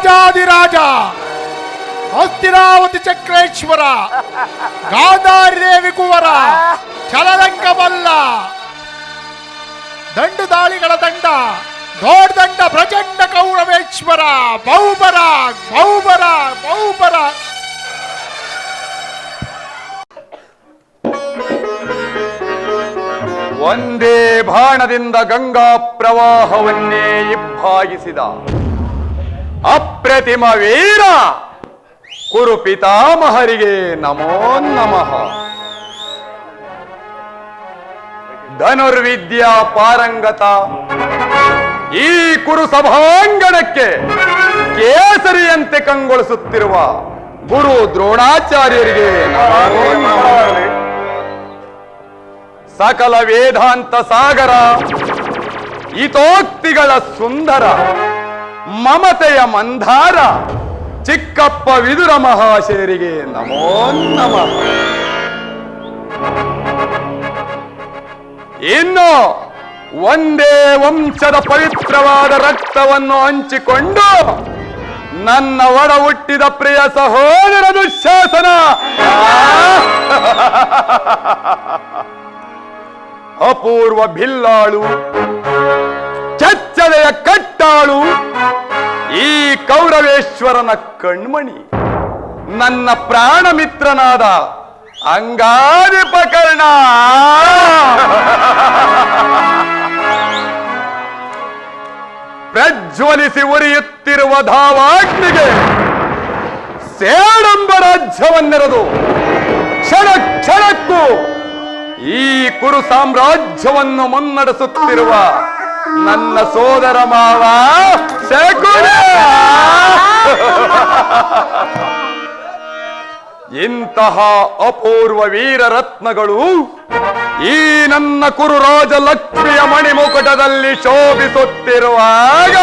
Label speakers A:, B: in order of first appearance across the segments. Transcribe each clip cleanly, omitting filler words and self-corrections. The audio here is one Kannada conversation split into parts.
A: ರಾಜಾದಿರಾಜ ಹಸ್ತಿನಾವತಿ ಚಕ್ರೇಶ್ವರ ಗಾಂಧಾರಿ ದೇವಿ ಕುವರ ಚಲರಂಗಮಲ್ಲ ದಂಡು ದಾಳಿಗಳ ದಂಡ ದೊಡ್ಡ ಪ್ರಚಂಡ ಕೌರವೇಶ್ವರ ಬಹುಬರ ಬಹುಬರ ಬಹುಬರ.
B: ಒಂದೇ ಬಾಣದಿಂದ ಗಂಗಾ ಪ್ರವಾಹವನ್ನೇ ಇಬ್ಬಾಗಿಸಿದ ಅಪ್ರತಿಮ ವೀರ ಕುರು ಪಿತಾಮಹರಿಗೆ ನಮೋ ನಮಃ. ಧನುರ್ವಿದ್ಯಾ ಪಾರಂಗತ ಈ ಕುರು ಸಭಾಂಗಣಕ್ಕೆ ಕೇಸರಿಯಂತೆ ಕಂಗೊಳಿಸುತ್ತಿರುವ ಗುರು ದ್ರೋಣಾಚಾರ್ಯರಿಗೆ ನಮೋ ನಮಃ. ಸಕಲ ವೇದಾಂತ ಸಾಗರ ಹಿತೋಕ್ತಿಗಳ ಸುಂದರ ಮಮತೆಯ ಮಂದಾರ ಚಿಕ್ಕಪ್ಪ ವಿದುರ ಮಹಾಶಯರಿಗೆ ನಮೋ ನಮಃ. ಇನ್ನು ಒಂದೇ ವಂಶದ ಪವಿತ್ರವಾದ ರಕ್ತವನ್ನು ಹಂಚಿಕೊಂಡು ನನ್ನ ಒಡ ಹುಟ್ಟಿದ ಪ್ರಿಯ ಸಹೋದರ ದುಶ್ಯಾಸನ ಅಪೂರ್ವ ಬಿಲ್ಲಾಳು ಚಚ್ಚಲೆಯ ಕಟ್ಟಾಳು ಈ ಕೌರವೇಶ್ವರನ ಕಣ್ಮಣಿ ನನ್ನ ಪ್ರಾಣ ಮಿತ್ರನಾದ ಅಂಗಾಧಿಪಕರ್ಣ ಪ್ರಜ್ವಲಿಸಿ ಉರಿಯುತ್ತಿರುವ ಧಾವಾಗ್ನಿಗೆ ಸೇಡಂಬ ರಾಜ್ಯವನ್ನೆರೆದು ಕ್ಷಣ ಕ್ಷಣಕ್ಕೂ ಈ ಕುರು ಸಾಮ್ರಾಜ್ಯವನ್ನು ಮುನ್ನಡೆಸುತ್ತಿರುವ ನನ್ನ ಸೋದರ ಮಾವ ಶಕುನ ಇಂತಹ ಅಪೂರ್ವ ವೀರ ರತ್ನಗಳು ಈ ನನ್ನ ಕುರು ರಾಜ ಲಕ್ಷ್ಮಿಯ ಮಣಿಮುಕುಟದಲ್ಲಿ ಶೋಭಿಸುತ್ತಿರುವಾಗ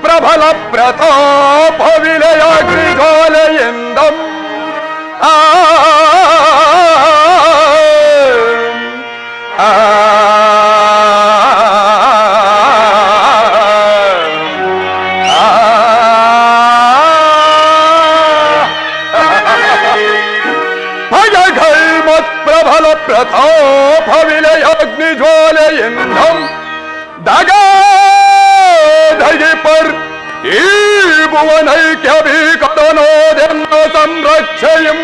B: ಪ್ರಬಲ ಪ್ರತಾಪ ವಿಲಯಾಗ್ನಿಜ್ವಾಲೆಯೆಂದಂ ಪ್ರಬಲ ಪ್ರತಾಪ ವಿಲಯಾಗ್ನಿಜ್ವಾಲೆಯೆಂದಂ ದಗಾ पर भुवनैक्यभिकटनोदन्न संरक्षयम्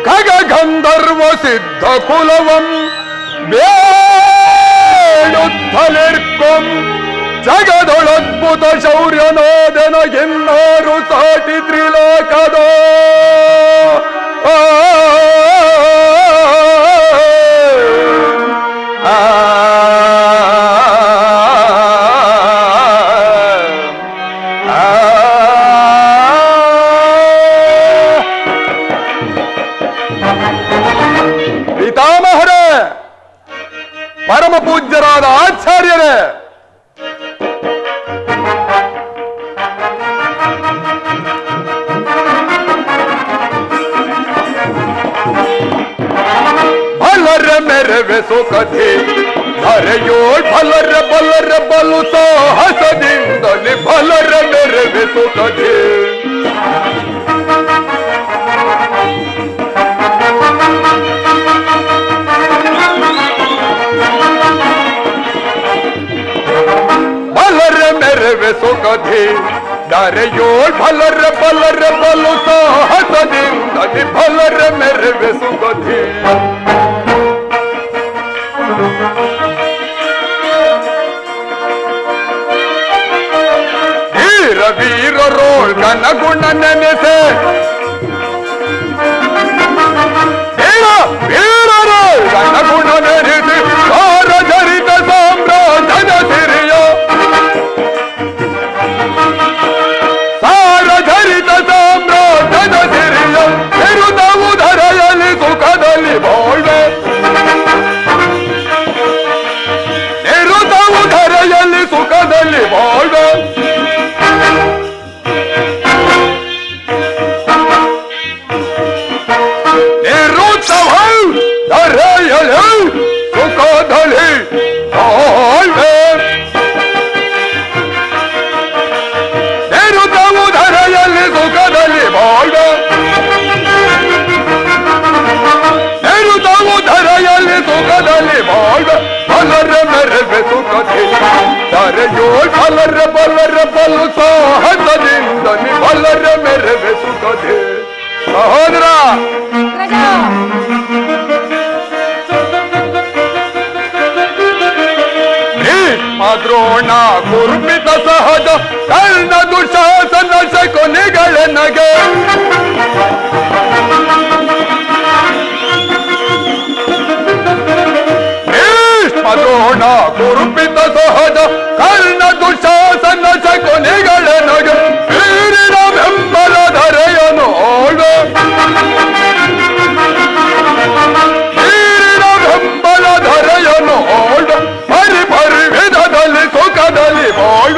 B: खगगन्धर्व सिद्ध कुलवं ಬೇಡುತ್ತಲಿರ್ಕೊಂ ಜಗದೊಳದ್ಭುತ ಶೌರ್ಯನೋದನಗೆನ್ನಾರು ಸಾಟಿ ತ್ರಿಲೋಕದ ಪಿತಾಮಹರೇ, ಪರಮ ಪೂಜ್ಯರಾದ ಆಚಾರ್ಯರೇ, ಸುಖದಿ ಧರೆಯೋಳ್ ಬಲರ ಬಲರ ಬಲು ಸಾಹಸದಿಂದಲೇ ಬಲರ ಮೆರವೆ ಸುಖದಿ ಬಲರ ಮೆರವೆ ಸುಖದಿ ಧರೆಯೋಳ್ ಬಲರ ಬಲರ ಬಲು ಸಾಹಸದಿಂದಲೇ ಬಲರ ಮೆರವೆ ಸುಖದಿ ವೀರ ವೀರರೋಳ್ ಘನಗುಣ ನೆನೆಸೆ ಸಹೋದರ ದ್ರೋಣ ಕುರ್ಪಿತ ಸಹಜ ಕರ್ಣ ದುಶಾಸನ ಶಕುನಿಗಳ ನಗೆ ದ್ರೋಣ ಕುರ್ಪಿತ ಸಹಜ ಕರ್ಣ ದುಶಾಸನ ಶಕುನಿಗಳ ನಗೆ ವೀರಿನ ಬೆಂಬಲ ಧರೆಯನು ವೀರಿನ ಬೆಂಬಲ ಧರೆಯನು ಪರಿ ಪರಿ ವಿಧದಲ್ಲಿ ಸುಖದಲ್ಲಿ ಬಾಳ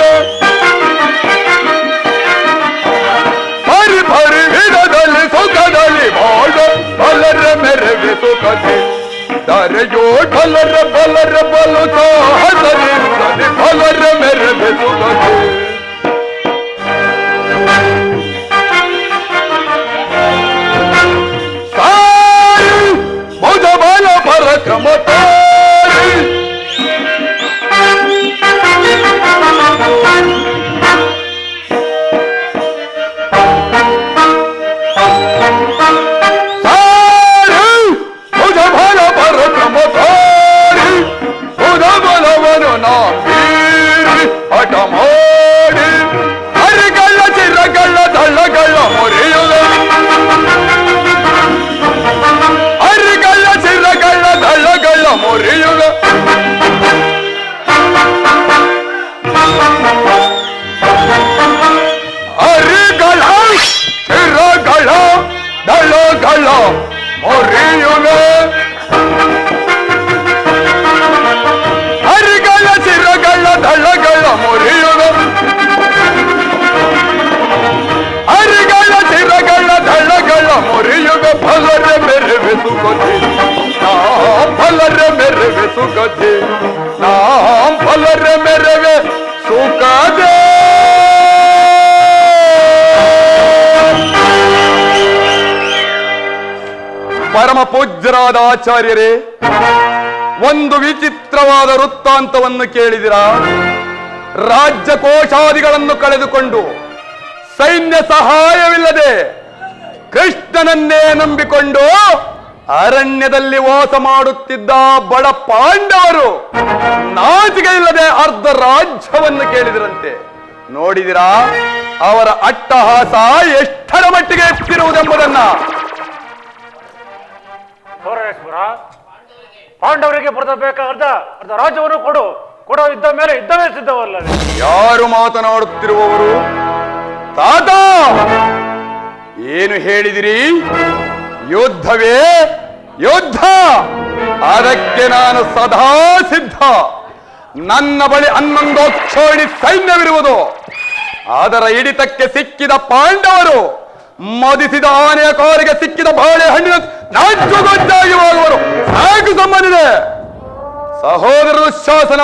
B: ಪರಿ ಪರಿ ವಿಧದಲ್ಲಿ ಸುಖದಲ್ಲಿ ಬಾಳ ಬಲರ ಮೆರವಿ ಸುಖದಿ ದರೆಯೋ ಬಲರ ಬಲರ ಬಲು ಸಾಹಸದಿ ಬಲರ ಮೆರವಿ ಸುಖದಿ ಸಾರಿ ಭುಜ ಬಲ ಪರಕ್ರಮ ಫಲರ ಮೆರವೆ ಸುಖದೆ ನಾಂ ಫಲರ ಮೆರವೆ ಸುಖದೆ ಪರಮ ಪೂಜ್ಯರಾದ ಆಚಾರ್ಯರೇ, ಒಂದು ವಿಚಿತ್ರವಾದ ವೃತ್ತಾಂತವನ್ನು ಕೇಳಿದಿರಾ? ರಾಜ್ಯ ಕೋಶಾದಿಗಳನ್ನು ಕಳೆದುಕೊಂಡು ಸೈನ್ಯ ಸಹಾಯವಿಲ್ಲದೆ ಕೃಷ್ಣನನ್ನೇ ನಂಬಿಕೊಂಡು ಅರಣ್ಯದಲ್ಲಿ ವಾಸ ಮಾಡುತ್ತಿದ್ದ ಬಡ ಪಾಂಡವರು ನಾಚಿಕೆ ಇಲ್ಲದೆ ಅರ್ಧ ರಾಜ್ಯವನ್ನು ಕೇಳಿದರಂತೆ. ನೋಡಿದಿರಾ ಅವರ ಅಟ್ಟಹಾಸ ಎಷ್ಟರ ಮಟ್ಟಿಗೆ ಎತ್ತಿರುವುದೆಂಬುದನ್ನ?
C: ಪಾಂಡವರಿಗೆ ಬರಬೇಕಾದ ಅರ್ಧ ರಾಜ್ಯವನ್ನು ಕೊಡೋ ಇದ್ದ ಮೇಲೆ ಇದ್ದವೇ ಸಿದ್ಧವಲ್ಲದೆ.
B: ಯಾರು ಮಾತನಾಡುತ್ತಿರುವವರು? ತಾತ ಏನು ಹೇಳಿದಿರಿ? ಯುದ್ಧವೇ ಯುದ್ಧ, ಅದಕ್ಕೆ ನಾನು ಸದಾ ಸಿದ್ಧ. ನನ್ನ ಬಳಿ 11 ಅಕ್ಷೋಹಿಣಿ ಸೈನ್ಯವಿರುವುದು. ಅದರ ಹಿಡಿತಕ್ಕೆ ಸಿಕ್ಕಿದ ಪಾಂಡವರು ಮದಿಸಿದ ಆನೆಯ ಕಾಲಿಗೆ ಸಿಕ್ಕಿದ ಬಾಳೆಹಣ್ಣಿನ ನಾಚುಗೊಜ್ಜಾಗಿ ಹೋಗುವರು. ಸಾಕು ಸಂಬಂಧಿದೆ. ಸಹೋದರ ದುಶ್ಯಾಸನ,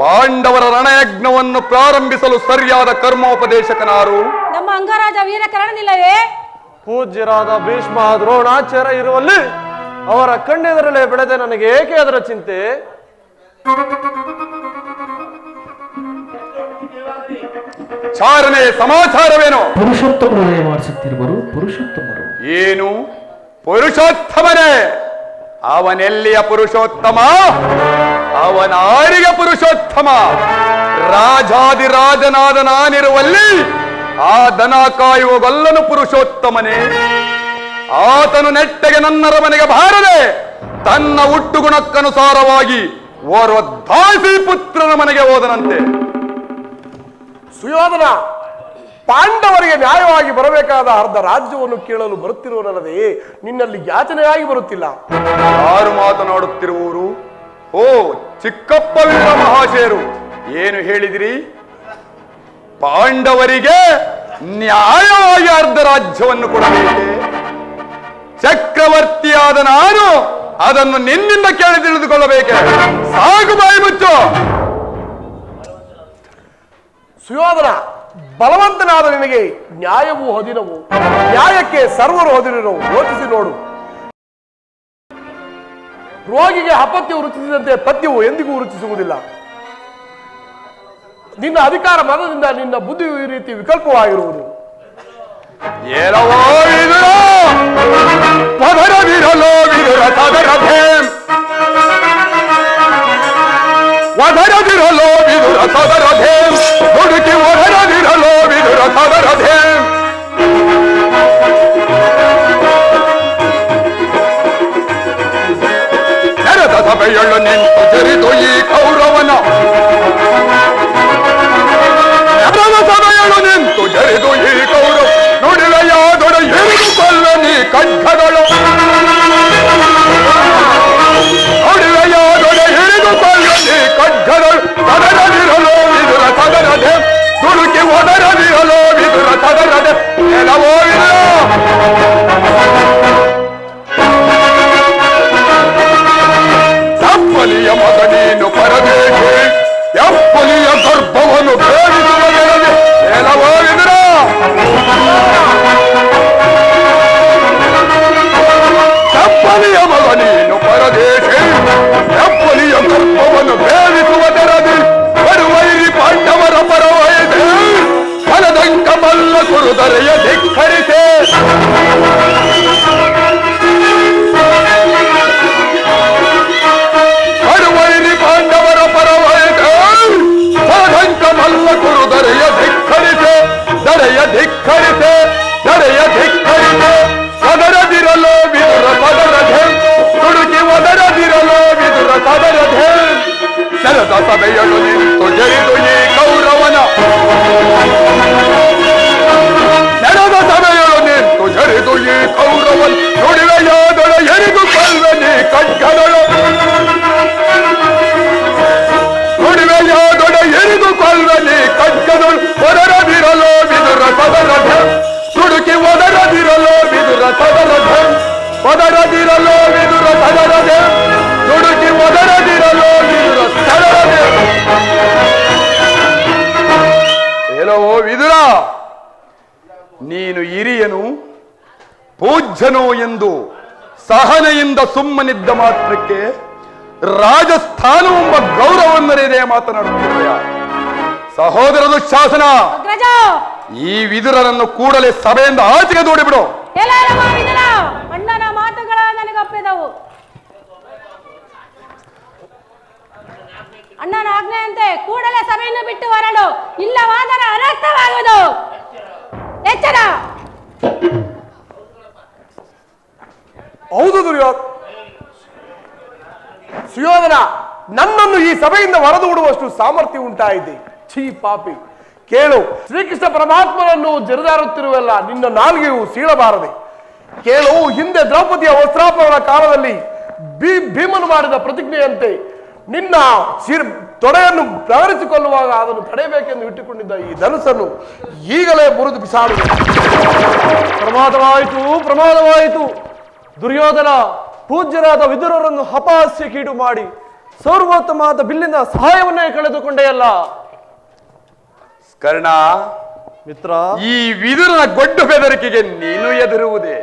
B: ಪಾಂಡವರ ರಣಯಜ್ಞವನ್ನು ಪ್ರಾರಂಭಿಸಲು ಸರಿಯಾದ ಕರ್ಮೋಪದೇಶಕನಾರು?
D: ನಮ್ಮ ಅಂಗರಾಜ ವೀರಕರ್ಣನಿಲ್ಲವೇ?
C: ಪೂಜ್ಯರಾದ ಭೀಷ್ಮ ದ್ರೋಣಾಚಾರ್ಯ ಇರುವಲ್ಲಿ ಅವರ ಕಣ್ಣೆದರಲ್ಲೇ ಬೆಳೆದ ನನಗೆ ಏಕೆ ಅದರ ಚಿಂತೆ?
B: ಚಾರಣೆ ಸಮಾಚಾರವೇನು?
E: ಪುರುಷೋತ್ತಮರೇ ಮಾಡಿಸುತ್ತಿರುವರು ಪುರುಷೋತ್ತಮರು.
B: ಏನು ಪುರುಷೋತ್ತಮನೇ? ಅವನೆಲ್ಲಿಯ ಪುರುಷೋತ್ತಮ? ಅವನಾರಿಗೆ ಪುರುಷೋತ್ತಮ? ರಾಜಾದಿರಾಜನಾದ ನಾನಿರುವಲ್ಲಿ ಆ ದನ ಕಾಯುವ ಗೊಲ್ಲನು ಪುರುಷೋತ್ತಮನೇ. ಆತನು ನೆಟ್ಟಗೆ ನನ್ನರ ಮನೆಗೆ ಬಾರದೆ ತನ್ನ ಹುಟ್ಟುಗುಣಕ್ಕನುಸಾರವಾಗಿ ಓರ್ವ ದಾಸಿ ಪುತ್ರನ ಮನೆಗೆ ಹೋದನಂತೆ.
F: ಸುಯೋಧನ, ಪಾಂಡವರಿಗೆ ನ್ಯಾಯವಾಗಿ ಬರಬೇಕಾದ ಅರ್ಧ ರಾಜ್ಯವನ್ನು ಕೇಳಲು ಬರುತ್ತಿರುವನಲ್ಲದೆ ನಿನ್ನಲ್ಲಿ ಯಾಚನೆಯಾಗಿ ಬರುತ್ತಿಲ್ಲ.
B: ಯಾರು ಮಾತನಾಡುತ್ತಿರುವವರು? ಓ ಚಿಕ್ಕಪ್ಪ ವೀರ ಮಹಾಶಯರು, ಏನು ಹೇಳಿದಿರಿ? ಪಾಂಡವರಿಗೆ ನ್ಯಾಯವಾಗಿ ಅರ್ಧ ರಾಜ್ಯವನ್ನು ಕೊಡಬೇಕೆ? ಚಕ್ರವರ್ತಿಯಾದ ನಾನು ಅದನ್ನು ನಿನ್ನಿಂದ ಕೇಳಿ ತಿಳಿದುಕೊಳ್ಳಬೇಕೆ? ಸಾಕು ಬಾಯಿ ಮುಚ್ಚು.
F: ಸುಯೋಧನ, ಬಲವಂತನಾದ ನಿನಗೆ ನ್ಯಾಯವೂ ಹದಿನವು. ನ್ಯಾಯಕ್ಕೆ ಸರ್ವರು ಹದಿನವು. ಯೋಚಿಸಿ ನೋಡು. ರೋಗಿಗೆ ಅಪತ್ಯವು ರುಚಿಸಿದಂತೆ ಪಥ್ಯವು ಎಂದಿಗೂ ರುಚಿಸುವುದಿಲ್ಲ. ನಿನ್ನ ಅಧಿಕಾರ ಮನದಿಂದ ನಿನ್ನ ಬುದ್ಧಿಯು ಈ ರೀತಿ ವಿಕಲ್ಪವಾಗಿರುವುದು.
B: ಏನವೋ ಸಭೆಯಳು ನಿಂತು ಜರಿದು ಈ ಕೌರವನ ನೆಲದ ಸಭೆಯಳು ನಿಂತು ಜರಿದು ಈ ಕೌರವ ನುಡಿವೆಯಾದೊಡ ಎರಿದು ಕೊಲ್ಲ ನೀ ಖಡ್ಗಗಳು ನುಡಿವೆಯಾದೊಡ ಹಿಡಿದು ಕೊಲ್ಲ ನೀ ಖಡ್ಗಗಳು ಸದರದಿರಲು ವಿದುರ ಸದರದೆ ತುಳುಕಿ ಒದರದಿರಲು ವಿದುರ ಸದರದೆ ನೆಲವೋ ಇಲ್ಲ ಎಪ್ಪಲಿಯ ಮಗ ನೀನು ಪರದೇಶಿ ಎಪ್ಪಲಿಯ ಗರ್ಭವನ್ನು ಬೇಡಿಸುವ ನೆಲದೆ ನೆಲವೋ ವಿದುರ ಎಪ್ಪಲಿಯ ಮಗ ನೀನು ಪರದೇಶಿ ಎಪ್ಪಲಿಯ ಗರ್ಭವನ್ನು ಬೇಡಿಸುವ ನೆಲದೆ ಬರುವೈರಿ ಪಾಂಡವರ ಪರವೈದೆ ಫಲದಂಕ ಮಲ್ಲ ಕುರುದರೆಯ ಧಿಕ್ಕರಿಸೆ ಬರುವೈರಿ ಪಾಂಡವರ ಪರವೈದೆ ಫಲದಂಕ ಮಲ್ಲ ಕುರುದರೆಯ ಧಿಕ್ಕರಿಸೆ ದರೆಯ ಧಿಕ್ಕರಿಸೆ ದರೆಯ ಧಿಕ್ಕರಿಸೆ ಸದರದಿರಲು ವಿದುರ ಸದರಧೆ ತುಡುಕಿ ಒದರದಿರಲು ವಿದುರ ಸದರಧೆ ನೆಲದ ಸಭೆಯಳು ನಿಂತು ಜರಿದು ಈ ಕೌರವನ ನೆಲದ ಸಭೆಯಳು ನಿಂತು ಜರಿದು ಈ ಕೌರವನ ನುಡಿವೆಯಾದೊಳ ಎರಿದು ಕೊಲ್ವೆ ನೀ ಖಡ್ಗಗಳು ನುಡಿವೆಯಾದೊಳ ಎರಿದು ಕೊಲ್ವೆ ನೀ ಖಡ್ಗಗಳು ಒದರದಿರಲು ವಿದುರ ಸದರಧ ತುಡುಕಿ ಒದರದಿರಲು ವಿದುರ ಸದರಧ ಒದರದಿರಲು ವಿದುರ ಸದರಧ ತುಡುಕಿ ಒದರದಿರಲು ವಿದುರ ಸದರಧ ಹೇಳೋ ವಿದುರ ನೀನು ಹಿರಿಯನು ಪೂಜ್ಯನು ಎಂದು ಸಹನೆಯಿಂದ ಸುಮ್ಮನಿದ್ದ ಮಾತ್ರಕ್ಕೆ ರಾಜಸ್ಥಾನವೆಂಬ ಗೌರವವನ್ನರಿದೆ ಮಾತನಾಡುತ್ತಿದೆಯ ಸಹೋದರ ದುಶ್ಯಾಸನ
D: ಅಗ್ರಜ
B: ಈ ವಿದುರನನ್ನು ಕೂಡಲೇ ಸಭೆಯಿಂದ ಆಚೆಗೆ ದೂಡಿಬಿಡು.
D: ಅಣ್ಣನ ಮಾತುಗಳ ನನಗೊಪ್ಪಿದವು. ಅಣ್ಣನ ಆಜ್ಞೆಯಂತೆ ಕೂಡಲೇ ಸಭೆಯನ್ನು ಬಿಟ್ಟು ಹೊರಡು, ಇಲ್ಲವಾದರೆ ಅನರ್ಥವಾಗುವುದು. ಎಚ್ಚರ.
F: ಹೌದು ಸುಯೋಧನ, ನನ್ನನ್ನು ಈ ಸಭೆಯಿಂದ ಹೊರದೂಡುವಷ್ಟು ಸಾಮರ್ಥ್ಯ ಉಂಟಾಯಿದೆ. ಛೀ ಪಾಪಿ, ಕೇಳು, ಶ್ರೀಕೃಷ್ಣ ಪರಮಾತ್ಮನನ್ನು ಜರಿದಾರುತ್ತಿರುವಲ್ಲ, ನಿನ್ನ ನಾಲ್ಗೆಯು ಸೀಳಬಾರದೆ. ಕೇಳು, ಹಿಂದೆ ದ್ರೌಪದಿಯ ವಸ್ತ್ರಾಪರಣ ಕಾಲದಲ್ಲಿ ಭೀಮನು ಮಾಡಿದ ಪ್ರತಿಜ್ಞೆಯಂತೆ ನಿನ್ನ ತೊಡೆಯನ್ನು ಪ್ರವರಿಸಿಕೊಳ್ಳುವಾಗ ಅದನ್ನು ತಡೆಯಬೇಕೆಂದು ಇಟ್ಟುಕೊಂಡಿದ್ದ ಈ ಧನುಸ್ಸನ್ನು ಈಗಲೇ ಮುರಿದು ಬಿಸಾಡು.
C: ಪ್ರಮಾದವಾಯಿತು, ಪ್ರಮಾದವಾಯಿತು. ದುರ್ಯೋಧನ ಪೂಜ್ಯರಾದ ವಿದುರರನ್ನು ಅಪಹಾಸ್ಯಕ್ಕೀಡು ಮಾಡಿ ಸರ್ವೋತ್ತಮವಾದ ಬಿಲ್ಲಿನ ಸಹಾಯವನ್ನೇ ಕಳೆದುಕೊಂಡೆಯಲ್ಲ.
B: ಕರ್ಣ
C: ಮಿತ್ರ,
B: ಈ ವಿದುರನ ಗೊಡ್ಡು ಬೆದರಿಕೆಗೆ ನೀನು ಎದುರುವುದೇ?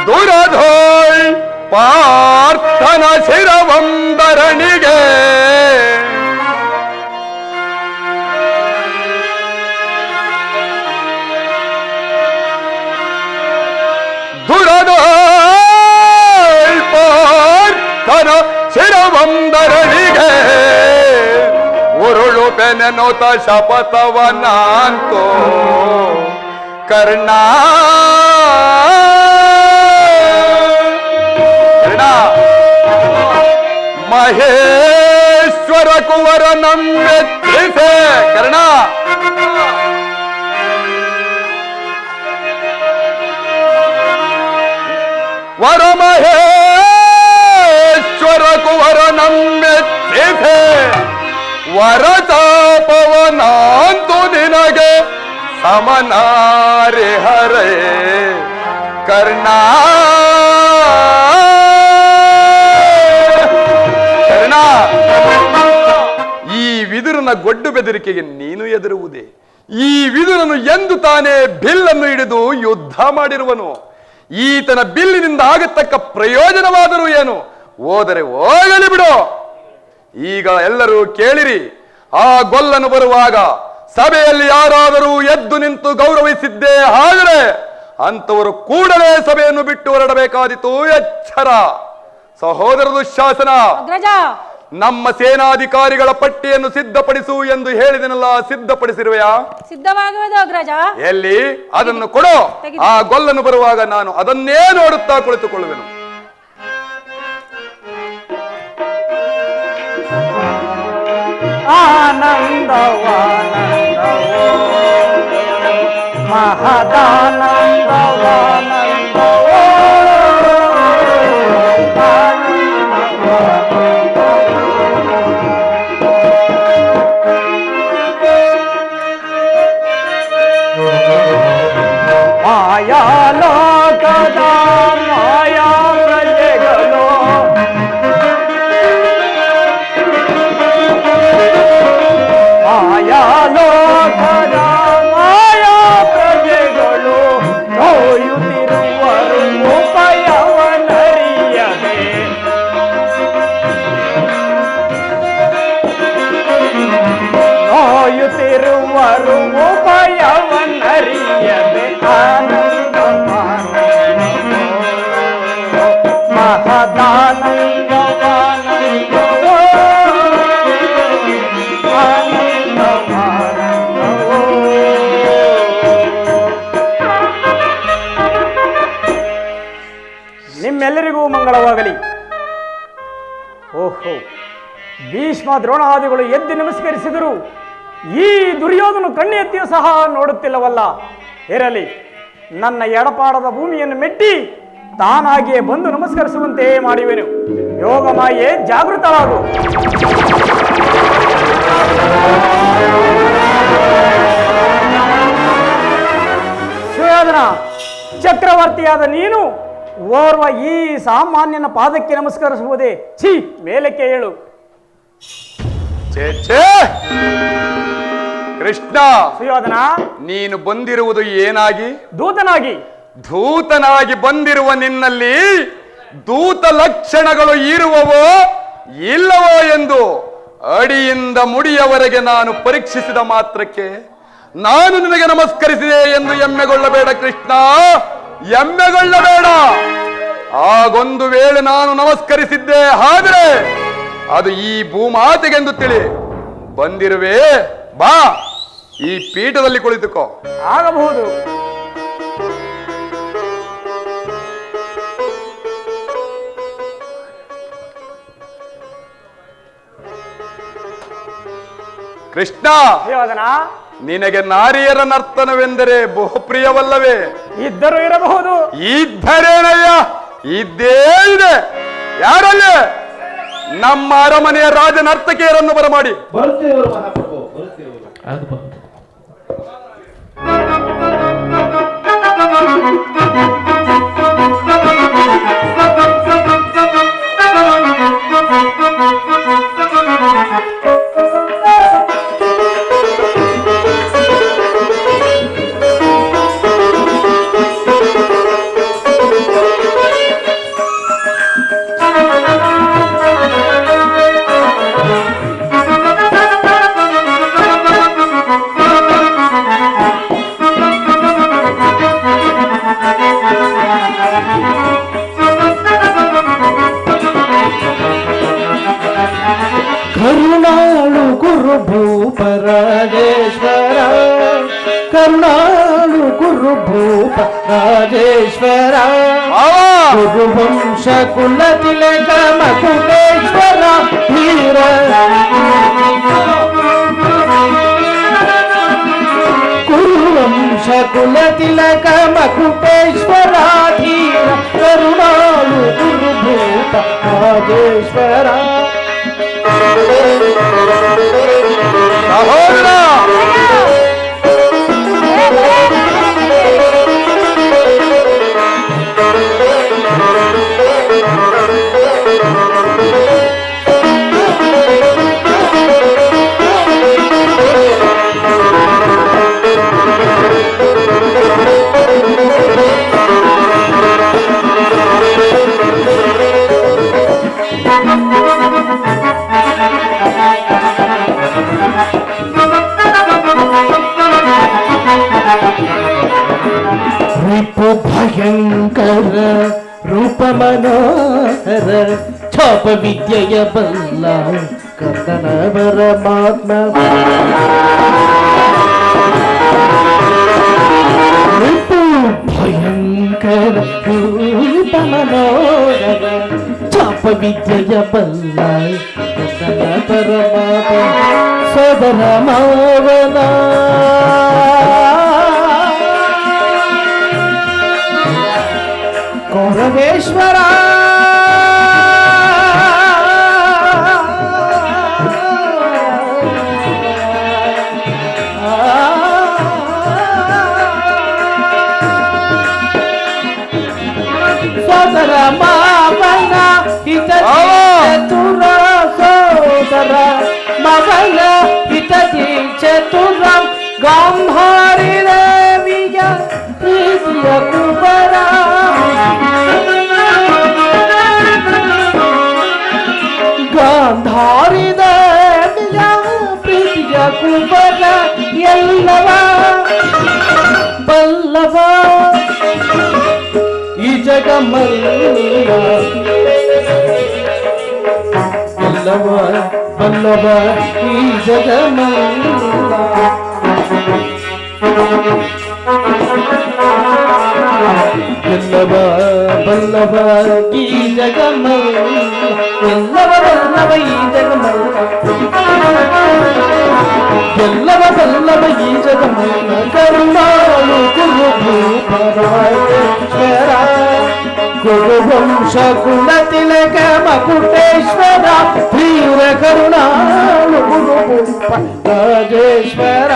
B: ದುರಧೋಯ್ ಪಾರ್ಥನ ಶಿರವಂದರನಿಗೆ ದುರಧೋಯ್ ಪಾರ್ಥನ ಶಿರವಂದರನಿಗೆ ಉರುಳು ಬೆನೆನುತ ಶಪಥವನಾಂತೋ ಕರ್ಣ ಮಹೇಶ್ವರ ಕುವರ ನಮ್ಮೆತ್ರಿಸೆ ಕರ್ಣ ವರ ಮಹೇಶ್ವರ ಕುವರ ನಮ್ಮೆತ್ರಿಸೆ ವರತಾಪವನಾಂತು ನಿನಗೆ ಸಮನಾರಿ ಹರೇ ಕರ್ಣ. ಈ ವಿದುರನ ಗೊಡ್ಡು ಬೆದರಿಕೆಗೆ ನೀನು ಎದುರುವುದೇ? ಈ ವಿದುರನು ಎಂದು ತಾನೇ ಬಿಲ್ಲನ್ನು ಹಿಡಿದು ಯುದ್ಧ ಮಾಡಿರುವನು. ಈತನ ಬಿಲ್ಲಿನಿಂದ ಆಗತಕ್ಕ ಪ್ರಯೋಜನವಾದರೂ ಏನು? ಹೋದರೆ ಹೋಗಲಿ ಬಿಡು. ಈಗ ಎಲ್ಲರೂ ಕೇಳಿರಿ, ಆ ಗೊಲ್ಲನು ಬರುವಾಗ ಸಭೆಯಲ್ಲಿ ಯಾರಾದರೂ ಎದ್ದು ನಿಂತು ಗೌರವಿಸಿದ್ದೇ ಆದರೆ ಅಂತವರು ಕೂಡಲೇ ಸಭೆಯನ್ನು ಬಿಟ್ಟು ಹೊರಡಬೇಕಾದಿತು. ಎಚ್ಚರ. ಸಹೋದರ ದುಶ್ಯಾಸನ, ನಮ್ಮ ಸೇನಾಧಿಕಾರಿಗಳ ಪಟ್ಟಿಯನ್ನು ಸಿದ್ಧಪಡಿಸು ಎಂದು ಹೇಳಿದನಲ್ಲ, ಸಿದ್ಧಪಡಿಸಿರುವೆಯಾ?
D: ಸಿದ್ಧವಾಗುವುದು ಅಗ್ರಜ.
B: ಎಲ್ಲಿ? ಅದನ್ನು ಕೊಡು. ಆ ಗೊಲ್ಲನ್ನು ಬರುವಾಗ ನಾನು ಅದನ್ನೇ ನೋಡುತ್ತಾ ಕುಳಿತುಕೊಳ್ಳುವೆನು.
G: ಆನಂದವಾನಂದವೋ ಮಹದಾನಂದವಾನಂದವೋ ಮಾಯಾಲೋಕದ ಮಾಯಾ ಪ್ರಜೆಗಳು ಮಾಯಾಲೋಕದ ಮಾಯಾ ಪ್ರಜೆಗಳು ನೋಯುತ್ತಿರುವರು ಉಪಯವನರಿಯದೆ ನೋಯುತ್ತಿರುವರು ಉಪಯವನರಿಯದೆ ಮಹದಾನಂದವಾನಂದವೋ ಆನಂದವಾನಂದವೋ. ನಿಮ್ಮೆಲ್ಲರಿಗೂ ಮಂಗಳವಾಗಲಿ. ಓಹೋ, ಭೀಷ್ಮ ದ್ರೋಣಾದಿಗಳು ಎದ್ದು ನಮಸ್ಕರಿಸಿದರು. ಈ ದುರ್ಯೋಧನ ಕಣ್ಣು ಎತ್ತಿಯೂ ಸಹ ನೋಡುತ್ತಿಲ್ಲವಲ್ಲ. ಇರಲಿ, ನನ್ನ ಎಡಪಾಡದ ಭೂಮಿಯನ್ನು ಮೆಟ್ಟಿ ತಾನಾಗಿಯೇ ಬಂದು ನಮಸ್ಕರಿಸುವಂತೆ ಮಾಡಿವೆನು. ಯೋಗಮಾಯೆ ಜಾಗೃತವಾಗು. ಸುಯೋಧನ, ಚಕ್ರವರ್ತಿಯಾದ ನೀನು ಓರ್ವ ಈ ಸಾಮಾನ್ಯನ ಪಾದಕ್ಕೆ ನಮಸ್ಕರಿಸುವುದೇ? ಛೀ, ಮೇಲಕ್ಕೆ ಹೇಳು.
B: ಛೇ ಛೇ ಕೃಷ್ಣ,
G: ಸುಯೋಧನ,
B: ನೀನು ಬಂದಿರುವುದು ಏನಾಗಿ?
G: ದೂತನಾಗಿ.
B: ದೂತನಾಗಿ ಬಂದಿರುವ ನಿನ್ನಲ್ಲಿ ದೂತ ಲಕ್ಷಣಗಳು ಇರುವವೋ ಇಲ್ಲವೋ ಎಂದು ಅಡಿಯಿಂದ ಮುಡಿಯವರೆಗೆ ನಾನು ಪರೀಕ್ಷಿಸಿದ ಮಾತ್ರಕ್ಕೆ ನಾನು ನಿನಗೆ ನಮಸ್ಕರಿಸಿದೆ ಎಂದು ಹೆಮ್ಮೆಗೊಳ್ಳಬೇಡ ಕೃಷ್ಣ, ಹೆಮ್ಮೆಗೊಳ್ಳಬೇಡ. ಆಗೊಂದು ವೇಳೆ ನಾನು ನಮಸ್ಕರಿಸಿದ್ದೆ ಆದರೆ ಅದು ಈ ಭೂಮಾತೆಗೆಂದು ತಿಳಿ. ಬಂದಿರುವೆ, ಬಾ, ಈ ಪೀಠದಲ್ಲಿ ಕುಳಿತುಕೋ.
G: ಆಗಬಹುದು.
B: ಕೃಷ್ಣ,
G: ಸುಯೋಧನ,
B: ನಿನಗೆ ನಾರಿಯರ ನರ್ತನವೆಂದರೆ ಬಹುಪ್ರಿಯವಲ್ಲವೇ?
G: ಇದ್ದರೂ ಇರಬಹುದು.
B: ಇದ್ದರೇನಯ್ಯ, ಇದ್ದೇ ಇದೆ. ಯಾರಲ್ಲೇ? ನಮ್ಮ ಅರಮನೆಯ ರಾಜ ನರ್ತಕಿಯರನ್ನು ಬರಮಾಡಿ.
E: ಬರುತ್ತೇವರು ಮಹಾಪ್ರಭು, ಬರುತ್ತೇವರು. ಆಗಬಹುದು. ಕರುಣಾಳು ಗುರು ಭೂಪ ರಾಜೇಶ್ವರ, ಕರುಣಾಳು ಗುರು ಭೂಪ ರಾಜೇಶ್ವರ, ಗುರುವಂಶ ಕುಲ ತಿಲಕ ಮಕುಟೇಶ್ವರ ಧೀರ, ಕುರುವಂಶ ಕುಲ ತಿಲಕ ಮಕುಟೇಶ್ವರ ಧೀರ, ಕರುಣಾಳು ಗುರು ಭೂಪ ರಾಜೇಶ್ವರ.
B: ಸಹೋದರ,
E: ಭಯಂಕರ ರೂಪ ಮನೋಹರ ಛಾಪ ವಿದ್ಯೆಯ ಬಲ್ಲ ಕರ್ಣನ ಪರಮಾತ್ಮ ರಿಪು ಭಯಂಕರ ರೂಪ ಮನೋರಗ ಛಾಪ ವಿದ್ಯೆಯ ಬಲ್ಲ ಕರ್ಣನ ಪರಮಾತ್ಮ ಸೋದರ ಮಾವನ ಕೌರವೇಶ್ವರ ಸೋದರ ಮಾವನ ಚತುರ ಸೋದರ ಮಗನ ಹಿತದಿ ಚತುರ ಗಾಂಧಾರಿ ದೇವಿಯ ಪ್ರೀತಿಯ ಕುಬರ ಗಾಂಧಾರಿ ದೇವಿಯ ಪ್ರೀತಿಯ ಕುಬರ ಎಲ್ಲವ ಬಲ್ಲವ ಈ ಜಗಮಲ್ಲ ಎಲ್ಲವ ಬಲ್ಲವ ಈ ಜಗಮಲ್ಲ ಎಲ್ಲವ ಬಲ್ಲವ ಈ ಜಗಮಲ್ಲ ಎಲ್ಲವ ಬಲ್ಲವ ಈ ಜಗಮಲ್ಲ ಎಲ್ಲವ ಬಲ್ಲವ ಈ ಜಗಮಲ್ಲ ಕರುಣಾಳು ಗುರುಭೂಪರಾಯೇಶ್ವರ ಗುರುವಂಶ ಕುಲ ತಿಲಕ ಮಕುಟೇಶ್ವರ ಧೀರ ಕರುಣಾಳು ಗುರುಭೂಪ ರಾಜೇಶ್ವರ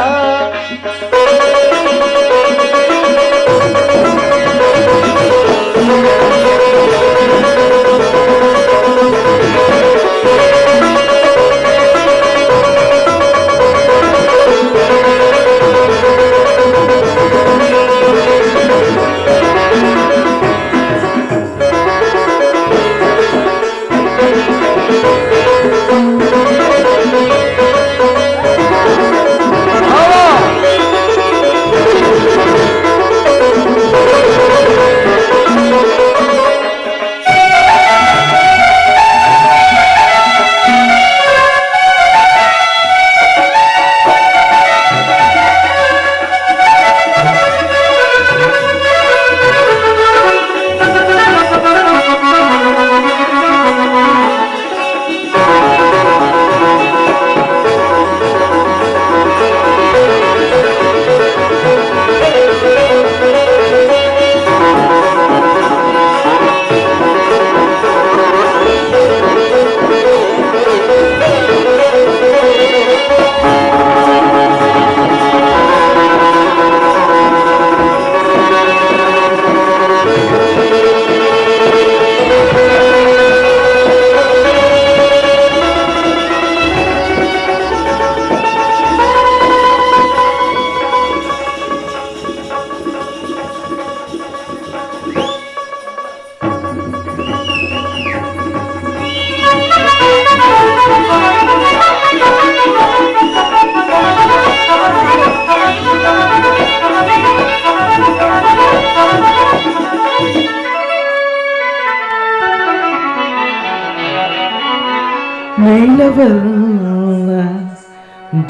E: ನೀಲವರ್ಣ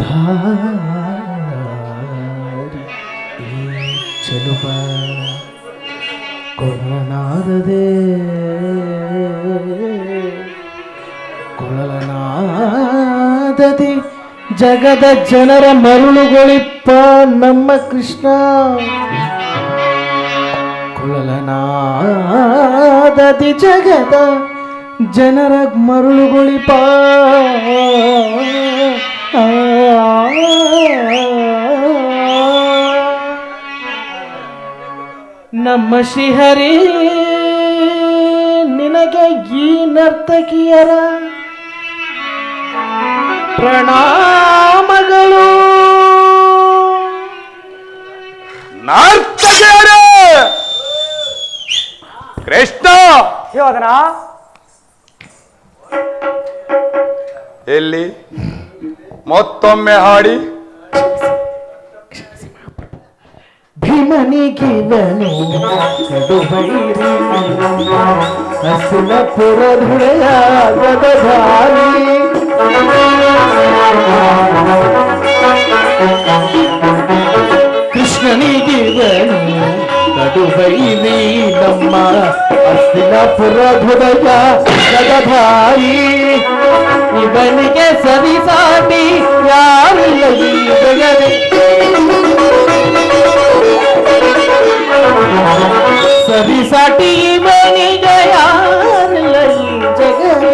E: ಧಾರಿ ಚೆಲುವ ಕೊಳನಾದದೆ ಕೊಳನಾದದೆ ಜಗದ ಜನರ ಮರುಳುಗೊಳಿಪ್ಪ ನಮ್ಮ ಕೃಷ್ಣ ಕೊಳಲನಾದದಿ ಜಗದ ಜನರ ಮರುಳುಗೊಳಿಪ ನಮ್ಮ ಶ್ರೀಹರಿ ನಿನಗೆ ಈ ನರ್ತಕಿಯರ ಪ್ರಣಾಮಗಳು.
B: ನರ್ತಕಿಯರೇ, ಕೃಷ್ಣ
G: ಶಿವದನ
B: ಎಲ್ಲಿ ಮತ್ತೊಮ್ಮೆ ಹಾಡಿ.
E: ಭೀಮ ಭೀಮನಿಗಿವನು ಕಡುಬೈರಿ ಹಸಿನ ಪುರಧುಳೆಯ ಗದಧಾರಿ ಕೃಷ್ಣನಿಗಿವನು ಕಡುಬೈರಿ ನಮ್ಮ ಹಸಿನ ಪುರಧುಳೆಯ ಗದಧಾರಿ ಇವನಿಗೆ ಸರಿಸಾಟಿ ಯಾರಿಲ್ಲ ಈ ಜಗದೇ ಸರಿಸಾಟಿ ಇವನಿಗೆ ಯಾರಿಲ್ಲ ಈ ಜಗದೇ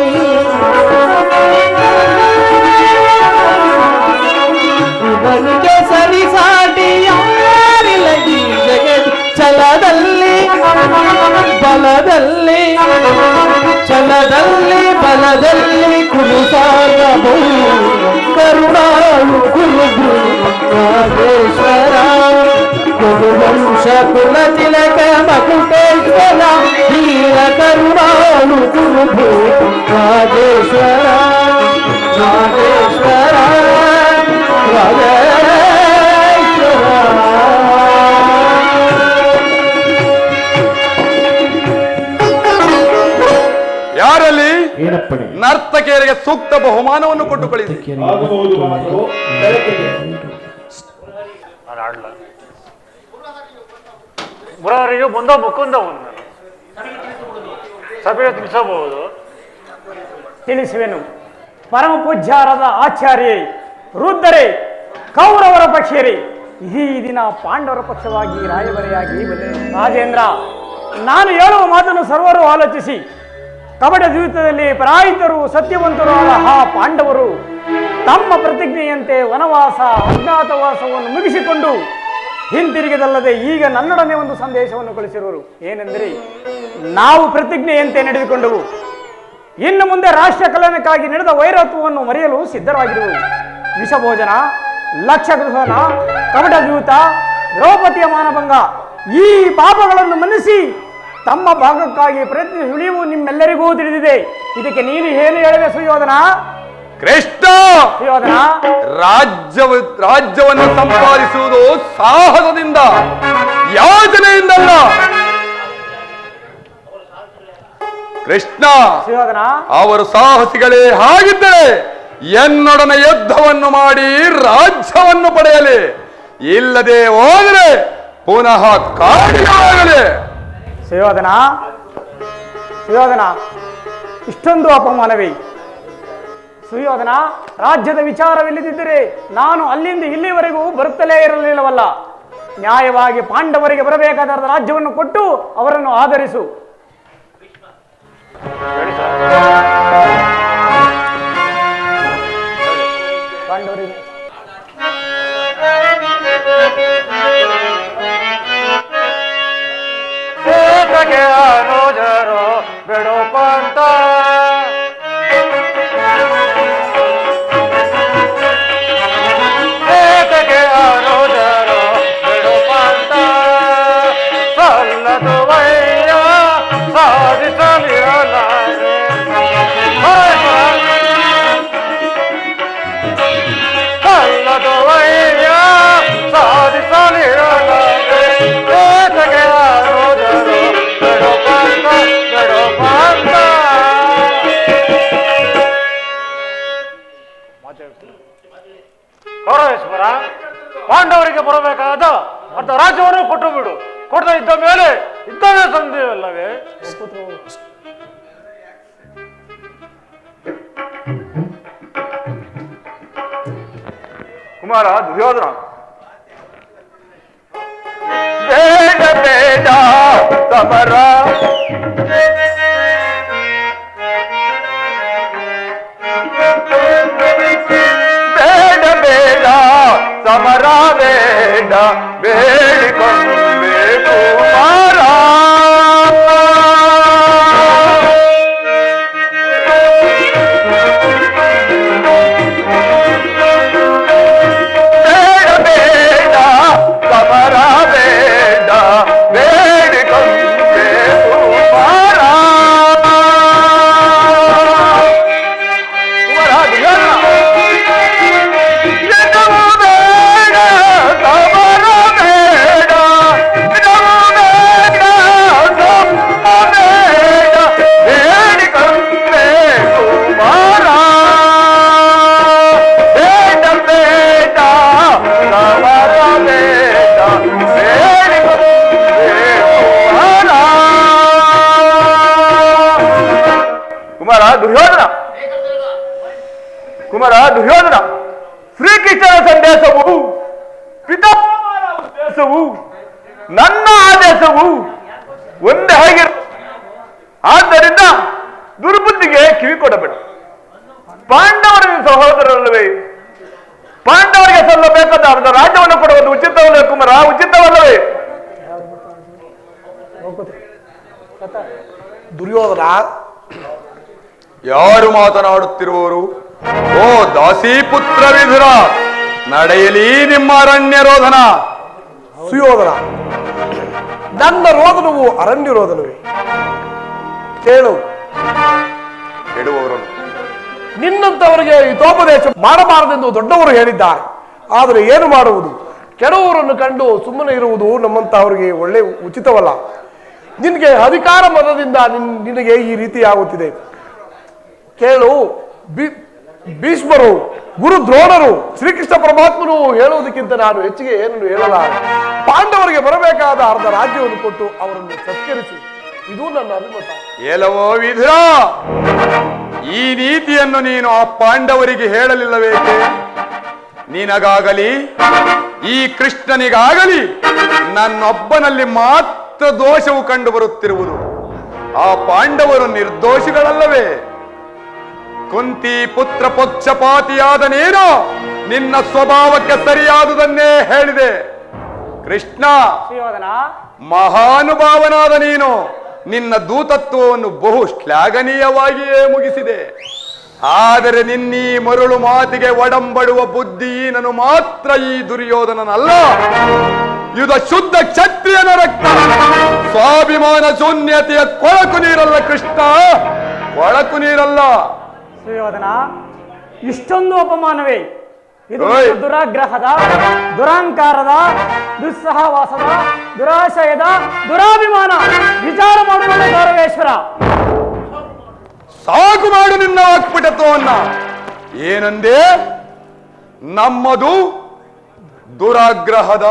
E: ಇವನಿಗೆ ಸರಿಸಾಟಿ ಯಾರಿಲ್ಲ ಈ ಜಗದಿ ಛಲದಲ್ಲಿ ಬಲದಲ್ಲಿ ಛಲದಲ್ಲಿ ಬಲದಲ್ಲಿ ಕುರುಸಾಗಬಹುದು ಕರುಣಾಳು ಗುರು ನಾಗೇಶ್ವರ ಕುರುವಂಶ ಕುಲ ತಿಲಕ ಮಕುಟೇಶ್ವರ ಧೀರ ಕರುಣಾಳು ಗುರು ನಾಗೇಶ್ವರ ನಾಗೇಶ್ವರ
B: ಯಾರಲ್ಲಿ
E: ಏನಪ್ಪಣೆ
B: ನರ್ತಕಿಯರಿಗೆ ಸೂಕ್ತ ಬಹುಮಾನವನ್ನು ಕೊಟ್ಟು ಕಳಿಸಿ.
G: ಮುರಾರಿಗೆ ಮುಂದೆ ಮುಕುಂದವನ್ನು ಸಭೆಗೆ ತಿಳಿಸಬಹುದು. ತಿಳಿಸುವೆನು. ಪರಮ ಪೂಜ್ಯರಾದ ಆಚಾರ್ಯರೇ, ವೃದ್ಧರೇ, ಕೌರವರ ಪಕ್ಷರೇ, ಈ ದಿನ ಪಾಂಡವರ ಪಕ್ಷವಾಗಿ ರಾಯಭಾರಿಯಾಗಿ ಬಂದೆ. ರಾಜೇಂದ್ರ, ನಾನು ಹೇಳುವ ಮಾತನ್ನು ಸರ್ವರು ಆಲೋಚಿಸಿ. ಕಪಟ ದ್ವೀಪದಲ್ಲಿ ಪರಾಯಿತರು ಸತ್ಯವಂತರು ಆದ ಆ ಪಾಂಡವರು ತಮ್ಮ ಪ್ರತಿಜ್ಞೆಯಂತೆ ವನವಾಸ ಅಜ್ಞಾತವಾಸವನ್ನು ಮುಗಿಸಿಕೊಂಡು ಹಿಂತಿರುಗಿದಲ್ಲದೆ ಈಗ ನನ್ನೊಡನೆ ಒಂದು ಸಂದೇಶವನ್ನು ಕಳಿಸಿರುವರು. ಏನೆಂದರೆ, ನಾವು ಪ್ರತಿಜ್ಞೆಯಂತೆ ನಡೆದುಕೊಂಡವು. ಇನ್ನು ಮುಂದೆ ರಾಷ್ಟ್ರ ಕಲ್ಯಾಣಕ್ಕಾಗಿ ನಡೆದ ವೈರತ್ವವನ್ನು ಮರೆಯಲು ಸಿದ್ಧರಾಗಿರುವುದು. ವಿಷಭೋಜನ, ಲಕ್ಷಗೃಹನ, ಕಪಟ ದ್ಯೂತ, ದ್ರೌಪದಿಯ ಮಾನಭಂಗ ಈ ಪಾಪಗಳನ್ನು ಮನ್ನಿಸಿ ತಮ್ಮ ಭಾಗಕ್ಕಾಗಿ ಪ್ರಯತ್ನ ಉಳಿಯುವು ನಿಮ್ಮೆಲ್ಲರಿಗೂ ತಿಳಿದಿದೆ. ಇದಕ್ಕೆ ನೀನು ಏನು ಹೇಳಿದೆ ಸುಯೋಧನ?
B: ಕೃಷ್ಣ,
G: ಸುಯೋಧನ,
B: ರಾಜ್ಯವನ್ನು ಸಂಪಾದಿಸುವುದು ಸಾಹಸದಿಂದ, ಯಾಚನೆಯಿಂದಲ್ಲ. ಕೃಷ್ಣ,
G: ಸುಯೋಧನ,
B: ಅವರು ಸಾಹಸಿಗಳೇ ಹಾಗಿದ್ದರೆ ಎನ್ನೊಡನೆ ಯುದ್ಧವನ್ನು ಮಾಡಿ ರಾಜ್ಯವನ್ನು ಪಡೆಯಲಿ. ಇಲ್ಲದೆ ಹೋದರೆ ಪುನಃ ಕಾಡಿಯಾಗಲಿ.
G: ಸುಯೋಧನ, ಸುಯೋಧನ, ಇಷ್ಟೊಂದು ಅಪಮಾನವೇ? ಸುಯೋಧನ, ರಾಜ್ಯದ ವಿಚಾರವಿಲ್ಲದಿದ್ದರೆ ನಾನು ಅಲ್ಲಿಂದ ಇಲ್ಲಿವರೆಗೂ ಬರುತ್ತಲೇ ಇರಲಿಲ್ಲವಲ್ಲ. ನ್ಯಾಯವಾಗಿ ಪಾಂಡವರಿಗೆ ಬರಬೇಕಾದ ರಾಜ್ಯವನ್ನು ಕೊಟ್ಟು ಅವರನ್ನು ಆಧರಿಸು. ಪಾಂಡವರಿಗೆ ಅನುಜರು ಬಿಡು ಪಂತ ಅನುಜರು ಬಿಡು ಪಂತ ಸಲ್ಲದು ವಯ್ಯ ಸಾಧಿಸಲಿರಲಾರೆ ಸಲ್ಲದು ವಯ್ಯ ಸಾಧಿಸಲಿರಲಾರೆ ಏತಗೆ ಅನುಜರು ಬಿಡು ಪಂತ ಬಿಡು ಪಂತ. ಕೌರವೇಶ್ವರ, ಪಾಂಡವರಿಗೆ ಬರಬೇಕಾದ ಅರ್ಧ ರಾಜ್ಯವನ್ನು ಕೊಟ್ಟು ಬಿಡು. ಕೊಡದ ಇದ್ದ ಮೇಲೆ ಇದ್ದವೇ ಸಂದೇಹವಲ್ಲವೇ?
B: ಕುಮಾರ ದುರ್ಯೋಧನ, ಬೇಡ ಬೇಡ ಸಮರ, ಬೇಡ ಬೇಡ ಸಮರ, ಬೇಡ ಬೇಡಿಕೊಂಬೇಕು ಕುಮಾರ. ಬೇಡ ಬೇಡ ಸಮರ, ಬೇಡ ಬೇಡಿಕೊಂಬೇಕು ಕುಮಾರ. ಕುಮಾರ ದುರ್ಯೋಧನ, ಬೇಡ ಸಮರ, ಬೇಡ
G: ದುರ್ಯೋಧನ, ಶ್ರೀಕೃಷ್ಣನ ಸಂದೇಶವು ಪಿತಾಮಹರ ಉದ್ದೇಶವು ನನ್ನ ಆದೇಶವು ಒಂದೇ ಆಗಿರು. ಆದ್ದರಿಂದ ದುರ್ಬುದ್ಧಿಗೆ ಕಿವಿ ಕೊಡಬೇಡ. ಪಾಂಡವರ ಸಹೋದರರಲ್ಲವೇ? ಪಾಂಡವರಿಗೆ ಸಲ್ಲಬೇಕಾದ ಅರ್ಧ ರಾಜ್ಯವನ್ನು ಕೊಡುವುದು ಉಚಿತವಲ್ಲವೇ ಕುಮಾರ? ಉಚಿತವಲ್ಲವೇ?
F: ದುರ್ಯೋಧನ,
B: ಯಾರು ಮಾತನಾಡುತ್ತಿರುವವರು? ಓ ದಾಸಿಪುತ್ರ ವಿದುರ, ನಡೆಯಲಿ ನಿಮ್ಮ ಅರಣ್ಯ ರೋಧನ.
F: ಸುಯೋಧನ, ನನ್ನ ರೋದನವು ಅರಣ್ಯ ರೋದನವೇ? ಕೇಳು,
B: ಹೇಳುವವರನ್ನು
F: ನಿನ್ನಂತವರಿಗೆ ಹಿತೋಪದೇಶ ಮಾಡಬಾರದೆಂದು ದೊಡ್ಡವರು ಹೇಳಿದ್ದಾರೆ. ಆದರೆ ಏನು ಮಾಡುವುದು? ಕೆಲವರನ್ನು ಕಂಡು ಸುಮ್ಮನೆ ಇರುವುದು ನಮ್ಮಂತಹವರಿಗೆ ಒಳ್ಳೆ ಉಚಿತವಲ್ಲ. ನಿನಗೆ ಅಧಿಕಾರ ಮದದಿಂದ ನಿನಗೆ ಈ ರೀತಿ ಆಗುತ್ತಿದೆ. ಕೇಳು, ಭೀಷ್ಮರು, ಗುರು ದ್ರೋಣರು, ಶ್ರೀಕೃಷ್ಣ ಪರಮಾತ್ಮನು ಹೇಳುವುದಕ್ಕಿಂತ ನಾನು ಹೆಚ್ಚಿಗೆ ಏನನ್ನು ಹೇಳಲಾರೆ. ಪಾಂಡವರಿಗೆ ಬರಬೇಕಾದ ಅರ್ಧ ರಾಜ್ಯವನ್ನು ಕೊಟ್ಟು ಅವರನ್ನು ಸತ್ಕರಿಸು. ಇದು ನನ್ನ ಅಭಿಮತ.
B: ಏಲವೋ ವಿದುರ, ಈ ನೀತಿಯನ್ನು ನೀನು ಆ ಪಾಂಡವರಿಗೆ ಹೇಳಲಿಲ್ಲವೇಕೆ? ನಿನಗಾಗಲಿ ಈ ಕೃಷ್ಣನಿಗಾಗಲಿ ನನ್ನೊಬ್ಬನಲ್ಲಿ ಮಾತ್ರ ದೋಷವು ಕಂಡು ಬರುತ್ತಿರುವುದು. ಆ ಪಾಂಡವರು ನಿರ್ದೋಷಿಗಳಲ್ಲವೇ? ಕುಂತಿ ಪುತ್ರ ಪಕ್ಷಪಾತಿಯಾದ ನೀನು ನಿನ್ನ ಸ್ವಭಾವಕ್ಕೆ ಸರಿಯಾದುದನ್ನೇ ಹೇಳಿದೆ. ಕೃಷ್ಣ ಮಹಾನುಭಾವನಾದ ನೀನು ನಿನ್ನ ದೂತತ್ವವನ್ನು ಬಹು ಶ್ಲಾಘನೀಯವಾಗಿಯೇ ಮುಗಿಸಿದೆ. ಆದರೆ ನಿನ್ನೀ ಮರುಳು ಮಾತಿಗೆ ಒಡಂಬಡುವ ಬುದ್ಧಿಹೀನನು ಮಾತ್ರ ಈ ದುರ್ಯೋಧನನಲ್ಲ. ಯುಧ ಶುದ್ಧ ಕ್ಷತ್ರಿಯನ ರಕ್ತ, ಸ್ವಾಭಿಮಾನ ಶೂನ್ಯತೆಯ ಕೊಳಕು ನೀರಲ್ಲ ಕೃಷ್ಣ, ಕೊಳಕು ನೀರಲ್ಲ.
H: ಸುಯೋಧನ, ಇಷ್ಟೊಂದು ಅಪಮಾನವೇ? ಇದು
B: ಓಯ್.
H: ದುರಾಗ್ರಹದ, ದುರಾಂಕಾರದ, ದುಸ್ಸಹವಾಸದ, ದುರಾಶಯದ, ದುರಾಭಿಮಾನ. ವಿಚಾರ ಮಾಡುವ ಗೌರವೇಶ್ವರ.
B: ಸಾಕು ಮಾಡು ನಿನ್ನ ವಾಕ್ಪಟತ್ವವನ್ನ. ಏನಂದೆ? ನಮ್ಮದು ದುರಾಗ್ರಹದ,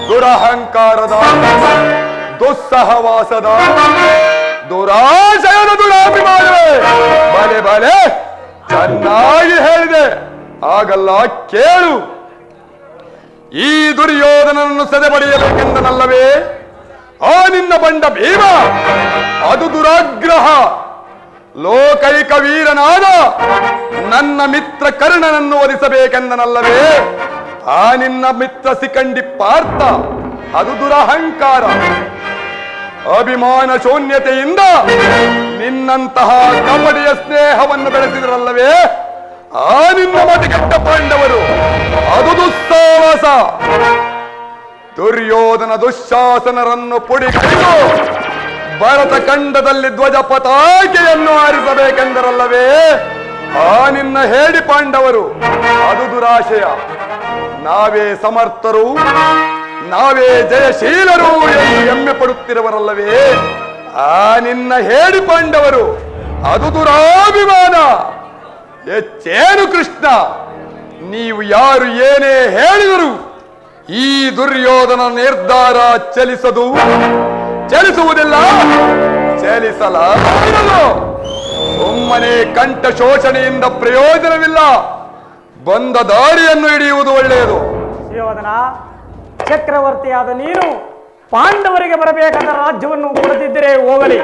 B: ದುರಹಂಕಾರದ, ದುಸ್ಸಹವಾಸದ, ದುರಾಶಯದ ದುರಾಭಿಮಾನವೇ? ಬಲೆ ಬಲೆ, ಚೆನ್ನಾಗಿ ಹೇಳಿದೆ. ಆಗಲ್ಲ, ಕೇಳು. ಈ ದುರ್ಯೋಧನನನ್ನು ಸದೆಬಡಿಯಬೇಕೆಂದನಲ್ಲವೇ ಆ ನಿನ್ನ ಬಂಡ ಭೀಮ? ಅದು ದುರಾಗ್ರಹ. ಲೋಕೈಕ ವೀರನಾದ ನನ್ನ ಮಿತ್ರ ಕರ್ಣನನ್ನು ವಧಿಸಬೇಕೆಂದನಲ್ಲವೇ ಆ ನಿನ್ನ ಮಿತ್ರ ಸಿಕಂಡಿ ಪಾರ್ಥ? ಅದು ದುರಹಂಕಾರ. ಅಭಿಮಾನ ಶೂನ್ಯತೆಯಿಂದ ನಿನ್ನಂತಹ ಕಪಟಿಯ ಸ್ನೇಹವನ್ನು ಬೆಳೆಸಿದರಲ್ಲವೇ ಆ ನಿನ್ನ ಮತಿಗೆಟ್ಟ ಪಾಂಡವರು? ಅದು ದುಸ್ಸಾಹಸ. ದುರ್ಯೋಧನ ದುಶ್ಶಾಸನರನ್ನು ಪುಡಿಕೊಂಡು ಭರತ ಖಂಡದಲ್ಲಿ ಧ್ವಜ ಪತಾಕೆಯನ್ನು ಆರಿಸಬೇಕೆಂದರಲ್ಲವೇ ಆ ನಿನ್ನ ಹೇಡಿ ಪಾಂಡವರು? ಅದು ದುರಾಶಯ. ನಾವೇ ಸಮರ್ಥರು, ನಾವೇ ಜಯಶೀಲರು ಎಂದು ಹೆಮ್ಮೆ ಪಡುತ್ತಿರುವರಲ್ಲವೇ ಆ ನಿನ್ನ ಹೇಡಿ ಪಾಂಡವರು? ಅದು ದುರಾಭಿಮಾನ. ಹೆಚ್ಚೇನು ಕೃಷ್ಣ, ನೀವು ಯಾರು ಏನೇ ಹೇಳಿದರು ಈ ದುರ್ಯೋಧನ ನಿರ್ಧಾರ ಚಲಿಸುವುದಿಲ್ಲ, ಚಲಿಸಲಾರದು. ಸುಮ್ಮನೆ ಕಂಠ ಶೋಷಣೆಯಿಂದ ಪ್ರಯೋಜನವಿಲ್ಲ. ಬಂದ ದಾರಿಯನ್ನು ಹಿಡಿಯುವುದು ಒಳ್ಳೆಯದು.
H: ಸುಯೋಧನ, ಚಕ್ರವರ್ತಿಯಾದ ನೀನು ಪಾಂಡವರಿಗೆ ಬರಬೇಕಾದ ರಾಜ್ಯವನ್ನು ಕೊಡುತ್ತಿದ್ದರೆ ಹೋಗಲಿ,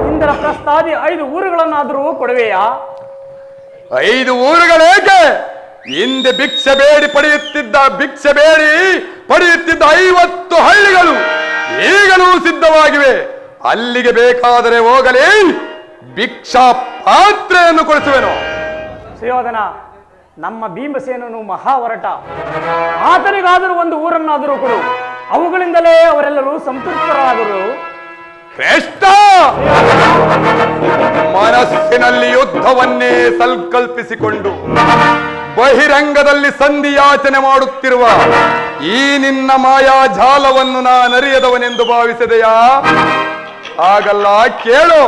H: ಇಂದ್ರ ಪ್ರಸ್ಥಾದಿ 5 ಊರುಗಳನ್ನಾದರೂ ಕೊಡುವೆಯಾ?
B: 5 ಊರುಗಳೇಕೆ? ಹಿಂದೆ ಭಿಕ್ಷೆ ಬೇಡಿ ಪಡೆಯುತ್ತಿದ್ದ 50 ಹಳ್ಳಿಗಳು ಈಗಲೂ ಸಿದ್ಧವಾಗಿವೆ. ಅಲ್ಲಿಗೆ ಬೇಕಾದರೆ ಹೋಗಲಿ, ಭಿಕ್ಷಾ ಪಾತ್ರೆಯನ್ನು ಕೊಡಿಸುವೆನು.
H: ಸುಯೋಧನ, ನಮ್ಮ ಭೀಮಸೇನನು ಮಹಾವರಟ. ಆತನಿಗಾದರೂ ಒಂದು ಊರನ್ನಾದರೂ ಕೊಡು, ಅವುಗಳಿಂದಲೇ ಅವರೆಲ್ಲರೂ ಸಂತೃಪ್ತರಾದರು.
B: ಕೃಷ್ಣ, ಮನಸ್ಸಿನಲ್ಲಿ ಯುದ್ಧವನ್ನೇ ಸಂಕಲ್ಪಿಸಿಕೊಂಡು ಬಹಿರಂಗದಲ್ಲಿ ಸಂಧಿಯಾಚನೆ ಮಾಡುತ್ತಿರುವ ಈ ನಿನ್ನ ಮಾಯಾಜಾಲವನ್ನು ನಾನರಿಯದವನೆಂದು ಭಾವಿಸಿದೆಯಾ? ಹಾಗಲ್ಲ, ಕೇಳು.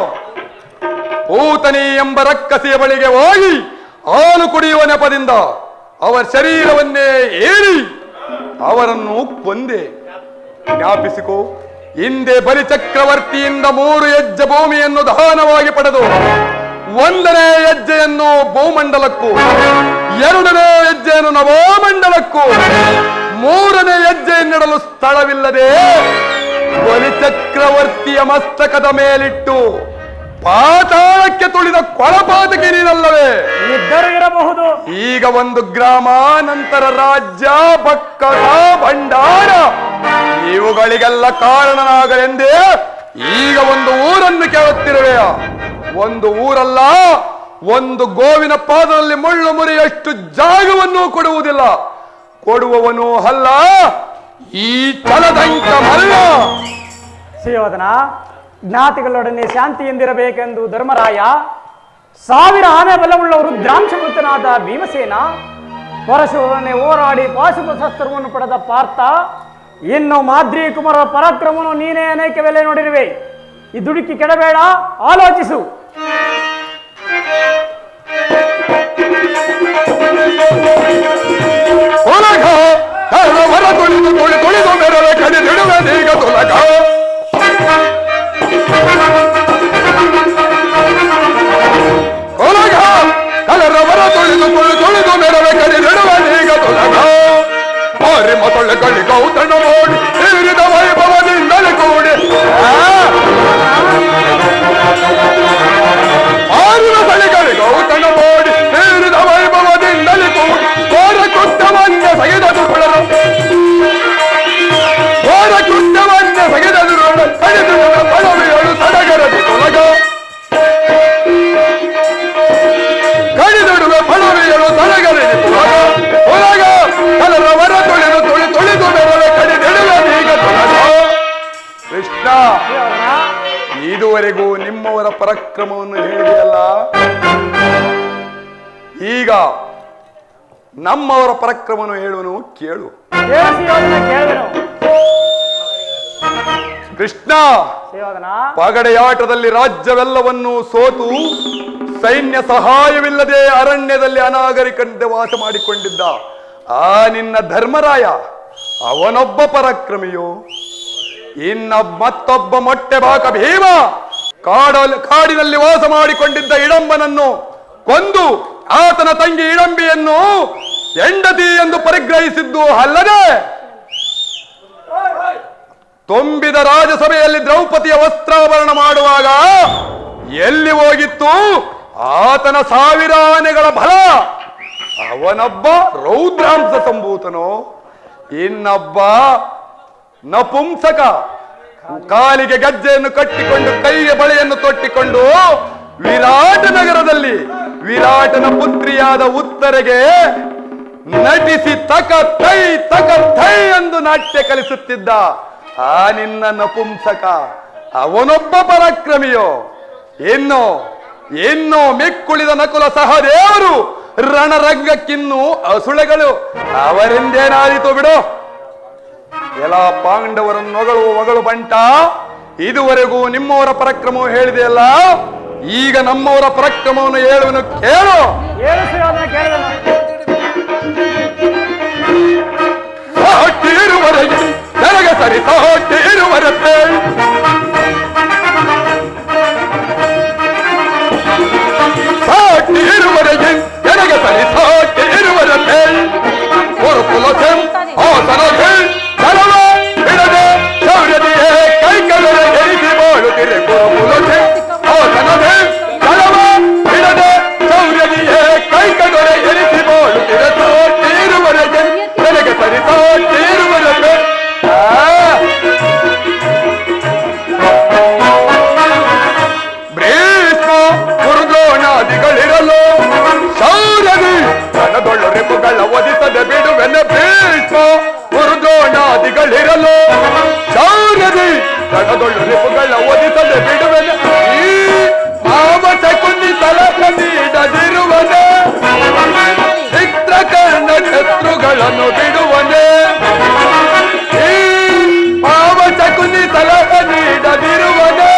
B: ಪೂತನಿ ಎಂಬ ರಕ್ಕಸಿಯ ಬಳಿಗೆ ಹೋಗಿ ಹಾಲು ಕುಡಿಯುವ ನೆಪದಿಂದ ಅವರ ಶರೀರವನ್ನೇ ಏರಿ ಅವರನ್ನು ಕೊಂದೆ. ಜ್ಞಾಪಿಸಿಕೋ, ಹಿಂದೆ ಬಲಿಚಕ್ರವರ್ತಿಯಿಂದ 3 ಹೆಜ್ಜೆ ಭೂಮಿಯನ್ನು ದಾನವಾಗಿ ಪಡೆದು ಒಂದನೇ ಹೆಜ್ಜೆಯನ್ನು ಭೂಮಂಡಲಕ್ಕೂ, ಎರಡನೇ ಹೆಜ್ಜೆಯನ್ನು ನವೋಮಂಡಲಕ್ಕೂ, ಮೂರನೇ ಹೆಜ್ಜೆಯನ್ನಿಡಲು ಸ್ಥಳವಿಲ್ಲದೆ ಬಲಿಚಕ್ರವರ್ತಿಯ ಮಸ್ತಕದ ಮೇಲಿಟ್ಟು ಪಾತಾಳಕ್ಕೆ ತುಳಿದ ಕೊಳಪಾತಕ್ಕೆ ನೀನಲ್ಲವೇ?
H: ಇದ್ದರೂ ಇರಬಹುದು.
B: ಈಗ ಒಂದು ಗ್ರಾಮ, ನಂತರ ರಾಜ್ಯ, ಬಕ್ಕದ ಭಂಡಾರ, ಇವುಗಳಿಗೆಲ್ಲ ಕಾರಣನಾಗಲೆಂದೇ ಈಗ ಒಂದು ಊರನ್ನು ಕೇಳುತ್ತಿರುವೆಯ? ಒಂದು ಊರಲ್ಲ, ಒಂದು ಗೋವಿನ ಪಾದದಲ್ಲಿ ಮುಳ್ಳು ಮುರಿಯಷ್ಟು ಜಾಗವನ್ನು ಕೊಡುವುದಿಲ್ಲ. ಕೊಡುವವನು ಅಲ್ಲ ಈ ಛಲದಂಕ ಮಲ್ಲ.
H: ಸುಯೋಧನ, ಜ್ಞಾತಿಗಳೊಡನೆ ಶಾಂತಿಯಿಂದಿರಬೇಕೆಂದು ಧರ್ಮರಾಯ 1000 ಆನೆ ಬಲವುಳ್ಳ ರುದ್ರಾಂಶವೃತನಾದ ಭೀಮಸೇನ, ಪರಶುರನೇ ಹೋರಾಡಿ ಪಾಶುಪಶಸ್ತ್ರವನ್ನು ಪಡೆದ ಪಾರ್ಥ, ಇನ್ನು ಮಾದ್ರಿ ಕುಮಾರ ಪರಾಕ್ರಮವನ್ನು ನೀನೇ ಅನೇಕ ವೇಳೆ ನೋಡಿರುವೆ. ಈ ದುಡುಕಿ ಕೆಡಬೇಡ, ಆಲೋಚಿಸು.
B: ತುಳಿದು ಮೆರವೆ ಕಡಿದಿಡುವೆನೀಗ ತೊಲಗ. ಕಲರವರ ತುಳಿದು ಮೆರವೆ ಕಡಿದಿಡುವೆನೀಗ ತೊಲಗ. ಮಾರಿ ಮತೊಳ್ಳೆ ಕಳಿ ಗೌತಣ ಮಾಡಿ ಹಿರಿದ ವೈಭವದಿಂದಲೇ ಕೂಡಿ ಆರಿನ ಸಳಿಗಳಿ ಗೌತಣ ಮಾಡಿ ಹಿರಿದ ವೈಭವದಿಂದಲೇ ಕೂಡಿ ಘೋರ ಕೃತ್ಯವನ್ನೇ ಸಗೆದದುಕೊಳ್ಳಲು ಕಡಿದು ಪಳವೆಯಳು ಸಡಗರದಿ ತೊಲಗ. ಕಡಿದೊಡುವೆ ಪಳವೆಯಳು ಸಡಗರದಿ ತೊಲಗ. ಕಲರವರ ತುಳಿದು ಮೆರವೆ ಕಡಿದಿಡುವೆ ಈಗ ತೊಲಗ. ಕೃಷ್ಣ, ಇದುವರೆಗೂ ನಿಮ್ಮವರ ಪರಾಕ್ರಮವನ್ನು ಹೇಳಿದೆಯಲ್ಲ, ಈಗ ನಮ್ಮವರ ಪರಾಕ್ರಮವನ್ನು ಹೇಳುವನು ಕೇಳು. ಕೃಷ್ಣ, ಪಗಡೆಯಾಟದಲ್ಲಿ ರಾಜ್ಯವೆಲ್ಲವನ್ನೂ ಸೋತು ಸೈನ್ಯ ಸಹಾಯವಿಲ್ಲದೆ ಅರಣ್ಯದಲ್ಲಿ ಅನಾಗರಿಕಂತೆ ವಾಸ ಮಾಡಿಕೊಂಡಿದ್ದ ಆ ನಿನ್ನ ಧರ್ಮರಾಯ ಅವನೊಬ್ಬ ಪರಾಕ್ರಮಿಯೋ? ಮತ್ತೊಬ್ಬ ಮೊಟ್ಟೆ ಬಾಕ ಭೀಮ ಕಾಡಿನಲ್ಲಿ ವಾಸ ಮಾಡಿಕೊಂಡಿದ್ದ ಇಡಂಬನನ್ನು ಕೊಂದು ಆತನ ತಂಗಿ ಇಡಂಬಿಯನ್ನು ಹೆಂಡತಿ ಎಂದು ಪರಿಗ್ರಹಿಸಿದ್ದು ಅಲ್ಲದೆ, ತುಂಬಿದ ರಾಜಸಭೆಯಲ್ಲಿ ದ್ರೌಪದಿಯ ವಸ್ತ್ರಾಭರಣ ಮಾಡುವಾಗ ಎಲ್ಲಿ ಹೋಗಿತ್ತು ಆತನ 1000 ಆನೆಗಳ ಬಲ? ಅವನೊಬ್ಬ ರೌದ್ರಾಂಶ ಸಂಭೂತನೋ, ಇನ್ನೊಬ್ಬ ನಪುಂಸಕ. ಕಾಲಿಗೆ ಗಜ್ಜೆಯನ್ನು ಕಟ್ಟಿಕೊಂಡು ಕೈಗೆ ಬಳೆಯನ್ನು ತೊಟ್ಟಿಕೊಂಡು ವಿರಾಟ ನಗರದಲ್ಲಿ ವಿರಾಟನ ಪುತ್ರಿಯಾದ ಉತ್ತರೆಗೆ ನಟಿಸಿ ತಕ ತೈ ಎಂದು ನಾಟ್ಯ ಕಲಿಸುತ್ತಿದ್ದ ಆ ನಿನ್ನ ನಪುಂಸಕ ಅವನೊಬ್ಬ ಪರಾಕ್ರಮಿಯೋ? ಇನ್ನು ಮಿಕ್ಕುಳಿದ ನಕುಲ ಸಹದೇವರು ರಣರಂಗಕ್ಕಿನ್ನು ಅಸುಳೆಗಳು. ಅವರಿಂದೇನಾದೀತು ಬಿಡು. ಎಲ್ಲ ಪಾಂಡವರನ್ನು ಹೊಗಳು ಬಂಟ. ಇದುವರೆಗೂ ನಿಮ್ಮವರ ಪರಾಕ್ರಮವು ಹೇಳಿದೆಯಲ್ಲ, ಈಗ ನಮ್ಮವರ ಪರಾಕ್ರಮವನ್ನು ಹೇಳುವನು ಕೇಳು. ಸಾಟಿರುವರೆಗೆ ನನಗೆ ಸರಿ ಸಾಟಿರುವರತ್ತೆ ಸಾಟಿರುವರೆಗೆ ನನಗೆ ಸರಿ ಸಾಟಿರುವರತ್ತೆ ಕುರುಕುಲತೆ ಆಸನಗೆ ಕರವ ಬಿಡದೆ ಶೌರ್ಯದಿಯೇ ಕೈಕಲರೆ ಎರಿಸಿ ಬಾಳುತ್ತಿರೆ. ಕುರುಕುಲತೆ ಆಸನಗೆ ಕರವ ಬಿಡದೆ ಶೌರ್ಯದಿಯೇ ಕೈಕಲರೆ ಎರಿಸಿ ಬಾಳುತ್ತಿರೆ. ಸಾಟಿರುವರೆಗೆ ನನಗೆ ಸರಿ ಸಾಟಿರುವರತ್ತೆ. ಭೀಷ್ಮ ಗುರುದ್ರೋಣಾದಿಗಳಿರಲು ಶೌರ್ಯದಿ ಕಣದೊಳ್ಳು ರೆಪ್ಪುಗಳ ಒದಿಸದೆ ಬಿಡುವೆನೆ. ಭೀಷ್ಮ ಗುರುದ್ರೋಣಾದಿಗಳಿರಲು ಶೌರ್ಯದಿ ಕಣದೊಳ್ಳು ರೆಪ್ಪುಗಳ ಒದಿಸದೆ ಬಿಡುವೆನೆ. ಈ ಮಾವಸ ಕುಂದಿ ತಲಕ ನೀಡದಿರುವನೆ. ಚಿತ್ರಕರ್ಣ ಶತ್ರುಗಳನ್ನು ಬಿಡುವನೆ. ಈ ಮಾವಸ ಕುಂದಿ ತಲಕ ನೀಡದಿರುವನೆ.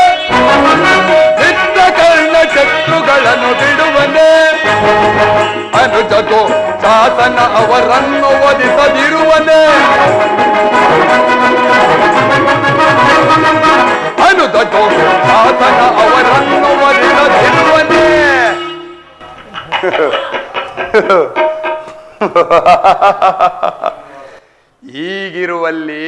B: ಚಿತ್ರಕರ್ಣ ಶತ್ರುಗಳನ್ನು ಬಿಡುವನೆ. ಅನುಜಗೋ ಶಾಸನ ಅವರನ್ನು ಒದಿಸದಿರುವನೆ. ಅನುಜಗೋ ಶಾಸನ ಅವರನ್ನು ಒದಿಸದಿರುವನೆ. ಈಗಿರುವಲ್ಲಿ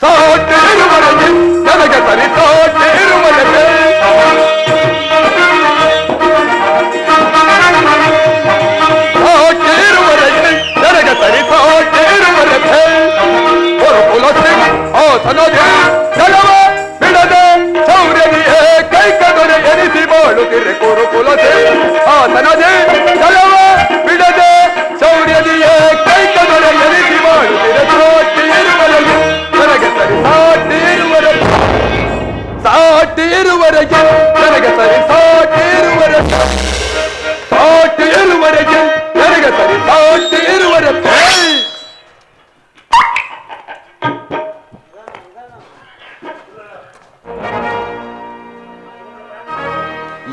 B: ಸಾಟಿರುವವರೆಗೆ ನನಗೆ ಸರಿ ಸಾಟಿರುವವರೆಗೆ ಸಾಟಿರುವವರೆಗೆ ನನಗೆ ಸರಿ ಸಾಟಿರುವವರೆಗೆ ಹೊರಪುಲಸಿ ಆಸನದೆ ಜಲವ ಬಿಡದೆ ಚೌರ್ಯನಿಯೇ ಕೈಕದೊರೆ ಎನಿಸಿ ಬಾಳುತ್ತಿರೆ ಕುರುಕುಲಸಿ ಆಸನದೆ ಜಲವ ಬಿಡದೆ ಚೌರ್ಯನಿಯೇ ಕೈಕದೊರೆ ಎನಿಸಿ ಬಾಳುತ್ತಿರೆ ಸಾಟಿರುವವರೆಗೆ ನನಗೆ ಸರಿ ಸಾಟಿರುವವರೆಗೆ ಸಾಟಿರುವವರೆಗೆ ನನಗೆ ಸರಿ ಸಾಟಿರುವವರೆಗೆ ಸಾಟಿರುವವರೆಗೆ ನನಗೆ ಸರಿ ಸಾಟಿರುವವರೆಗೆ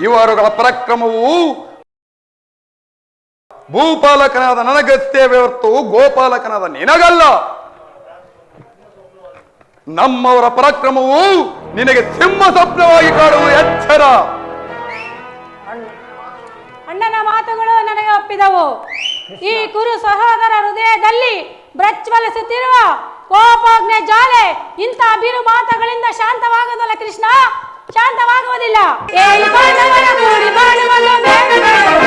B: ಇವರುಗಳ ಪರಾಕ್ರಮವು ಭೂಪಾಲಕನಾದ ನನಗಸ್ತೇವೆ ಹೊರತು ಗೋಪಾಲಕನಾದ ನಿನಗಲ್ಲ. ನಮ್ಮವರ ಪರಾಕ್ರಮವು ನಿನಗೆ ಸಿಂಹ ಸ್ವಪ್ನವಾಗಿ ಕಾಡುವ ಎಚ್ಚರ.
D: ಅಣ್ಣನ ಮಾತುಗಳು ನನಗೆ ಒಪ್ಪಿದವು. ಈ ಕುರು ಸಹೋದರ ಹೃದಯದಲ್ಲಿ ಪ್ರಜ್ವಲಿಸುತ್ತಿರುವ ಕೋಪಾಗ್ನೆ ಜ್ವಾಲೆ ಇಂಥ ಬಿರು ಮಾತುಗಳಿಂದ ಶಾಂತವಾಗುವುದಿಲ್ಲ ಕೃಷ್ಣ, ಶಾಂತವಾಗುವುದಿಲ್ಲ. ಏಳು ಬಾಣವರ ಕೂಡಿ ಬಾಣವನ್ನು ಬೇಡ ಬೇಡವೋ.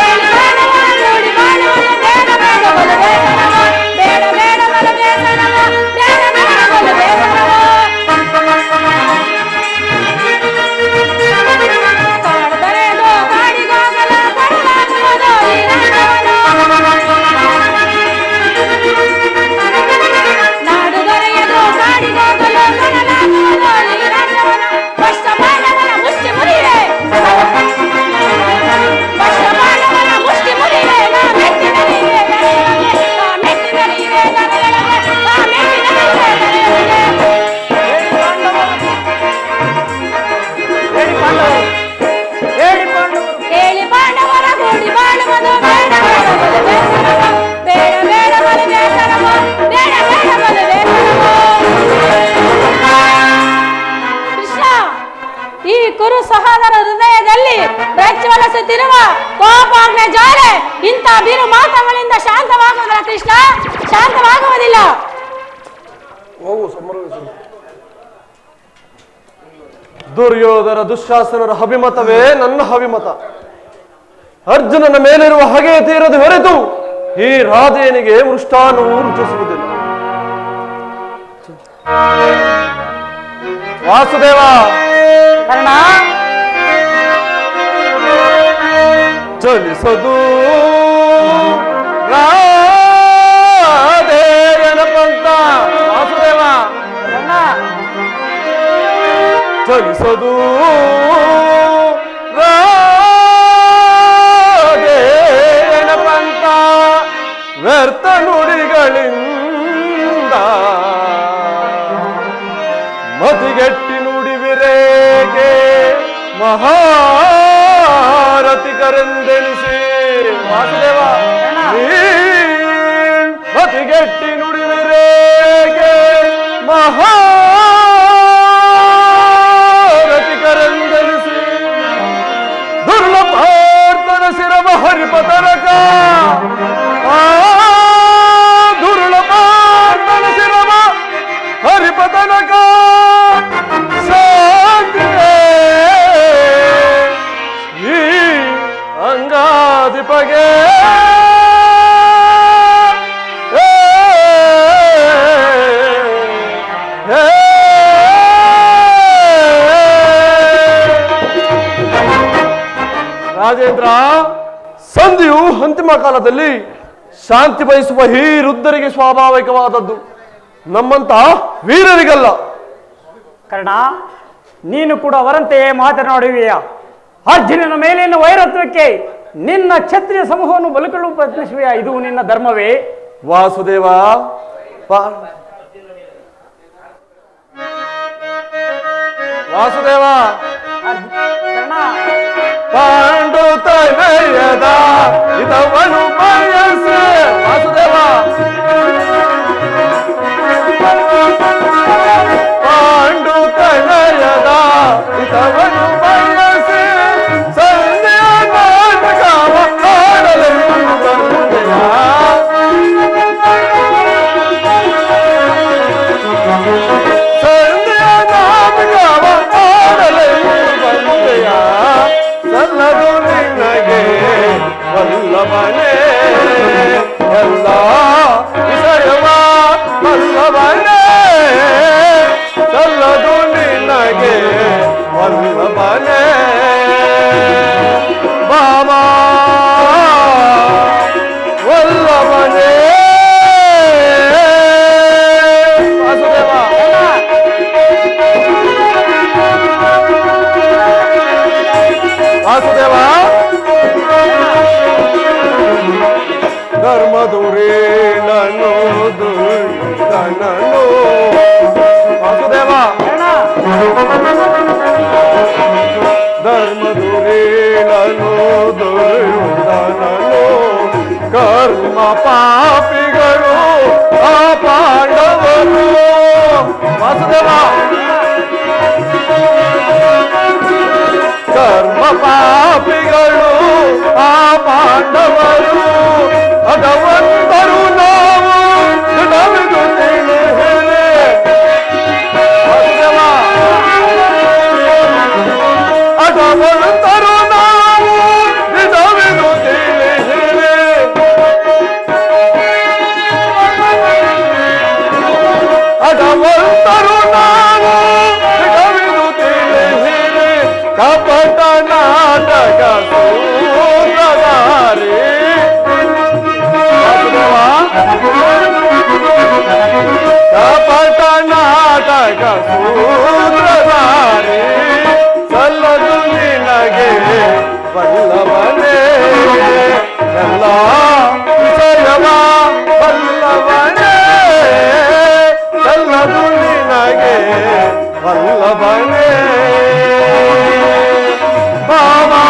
D: ಏಳು ಬಾಣವರ ಕೂಡಿ ಬಾಣವನ್ನು ಬೇಡ ಬೇಡವೋ ಬೇಡವೋ. ಬೇಡ ಬೇಡವೋ ಬೇಡವೋ. ಬೇಡ ಬೇಡವೋ ಬೇಡವೋ. ಕಾಡದರೆದು ಕಾಡಿಗೋಗಲ ಕೊಡಲಾಗುವುದು ಈ ರಾಜ್ಯವನ್ನು. ನಾಡು ದೊರೆಯದು ಕಾಡಿಗೋಗಲು ಕೊಡಲಾಗುವುದು ಈ ರಾಜ್ಯವನ್ನು. ಭ್ರಷ್ಟ ಮಾನವನ ಮುಷ್ಟಿ ಮುರಿವೆ, ಭ್ರಷ್ಟ ಮಾನವನ ಮುಷ್ಟಿ ಮುರಿವೆ. ನಾ ಮೆಟ್ಟಿನರಿವೆ ದರೆಯೊಳಗೆ, ನಾ ಮೆಟ್ಟಿನರಿವೆ ದರೆಯೊಳಗೆ, ನಾ ಮೆಟ್ಟಿನರಿವೆ ದರೆಯೊಳಗೆ. ಹೇಳಿ ಪಾಂಡವರ ಕೂಡಿ ಬಾಳುವುದು ಬೇಡ ಬೇಡವಲು ಬೇಸರವೋ. ಬೇಡ ಬೇಡವಲು ಬೇಸರವೋ. ಬೇಡ ಬೇಡವಲು ಬೇಸರವೋ. ಕೃಷ್ಣ, ಈ ಕುರು ಸಹೋದರ ಹೃದಯದಲ್ಲಿ ಪ್ರಜ್ವಲಿಸುತ್ತಿರುವ ಕೋಪಾಗ್ನೆ ಜ್ವಾಲೆ ಇಂಥ ಬಿರು ಮಾತುಗಳಿಂದ ಶಾಂತವಾಗುವುದಿಲ್ಲ ಕೃಷ್ಣ, ಶಾಂತವಾಗುವುದಿಲ್ಲ.
F: ಹೋಗು ಸಮರ್ವಿಸು.
C: ದುರ್ಯೋಧನ ದುಶ್ಯಾಸನರ ಅಭಿಮತವೇ ನನ್ನ ಅಭಿಮತ. ಅರ್ಜುನನ ಮೇಲಿರುವ ಹಗೆ ತೀರದು ಹೊರತು ಈ ರಾಧೇನಿಗೆ ಮೃಷ್ಟಾನವು ರುಚಿಸುವುದಿಲ್ಲ. ವಾಸುದೇವ
H: ಕರ್ಣ,
C: ಚಲಿಸದು ರಾಧೇಯನ ಪಂಥ. ವಾಸುದೇವ
H: ಕರ್ಣ,
C: ಚಲಿಸದು ರಾಧೇಯನ ಪಂಥ ವ್ಯರ್ಥ ನುಡಿಗಳಿಂದ ಮತಿಗೆಟ್ಟಿ ನುಡಿವಿರೇಗೆ ಮಹಾರಥಿಕರೆಂದೆನಿಸಿ. ವಾಸುದೇವ ಮತಿಗೆಟ್ಟಿ ನುಡಿವಿರೇಗೆ ಮಹಾರಥಿಕರೆಂದೆನಿಸಿ ದುರ್ಲಭಾರ್ತನ ಶಿರವ ಹರಿಪತನಕ. ದುರ್ಲಭಾರ್ತನ ಶಿರವ ಹರಿಪತನಕ ಶಾಂತಿಯೇ ಈ ಅಂಗಾಧಿಪಗೆ. ರಾಜೇಂದ್ರ, ಸಂಧಿಯು ಅಂತಿಮ ಕಾಲದಲ್ಲಿ ಶಾಂತಿ ಬಯಸುವ ಈ ವೃದ್ಧರಿಗೆ ಸ್ವಾಭಾವಿಕವಾದದ್ದು, ನಮ್ಮಂತಹ ವೀರರಿಗಲ್ಲ.
H: ಕರ್ಣ, ನೀನು ಕೂಡ ಅವರಂತೆಯೇ ಮಾತನಾಡುವೆಯಾ? ಅರ್ಜುನನ ಮೇಲಿನ ವೈರತ್ವಕ್ಕೆ ನಿನ್ನ ಕ್ಷತ್ರಿಯ ಸಮೂಹವನ್ನು ಬಲಿಕೊಳ್ಳಲು ಪ್ರಯತ್ನಿಸುವೆಯಾ? ಇದು ನಿನ್ನ ಧರ್ಮವೇ?
C: ವಾಸುದೇವ, ವಾಸುದೇವ
H: ಕರ್ಣ,
C: ಪಾಂಡು ತನಯದ ಇದವನು ಬಯಸೆ. ವಾಸುದೇವ, ಪಾಂಡು ತನಯದ ಇದವನು ಬಯಸೆ ವಲ್ಲಭನೇ ಎಲ್ಲ ವಿಷಯವ ವಲ್ಲಭನೇ ಸಲ್ಲದು ನಿನಗೆ ವಲ್ಲಭನೇ ಬಾಬಾ ವಲ್ಲಭನೇ ವಾಸುದೇವ ವಾಸುದೇವ ಧರ್ಮ ದುರೀಣನು ದುರ್ಧನನು ವಾಸುದೇವ ಧರ್ಮ ದುರೀಣನು ದುರ್ಧನನು ಕರ್ಮ ಪಾಪಿಗಳು ಆ ಪಾಂಡವರು ವಾಸುದೇವ ಕರ್ಮ ಪಾಪಿಗಳು ಆ ಪಾಂಡವರು ಅದವಂತರು ನಾವು ನಮಗೂ ತಿಳಿದರೆ ಅದವಂತರು ನಾವು ನಮಗೂ ತಿಳಿದರೆ ಅದವಂತರು ನಾವು ನಮಗೂ ತಿಳಿದರೆ ಕಪಟ ನಾಟಕ ಸೂತ್ರಧಾರಿ ಕಪಟ ನಾಟಕ ಸೂತ್ರಧಾರಿ ಸಲ್ಲದು ನಿನಗೆ ವಲ್ಲಭನೇ ಎಲ್ಲ ವಿಷಯವ ವಲ್ಲಭನೇ ಸಲ್ಲದು ನಿನಗೆ ವಲ್ಲಭನೇ ಬಾಬಾ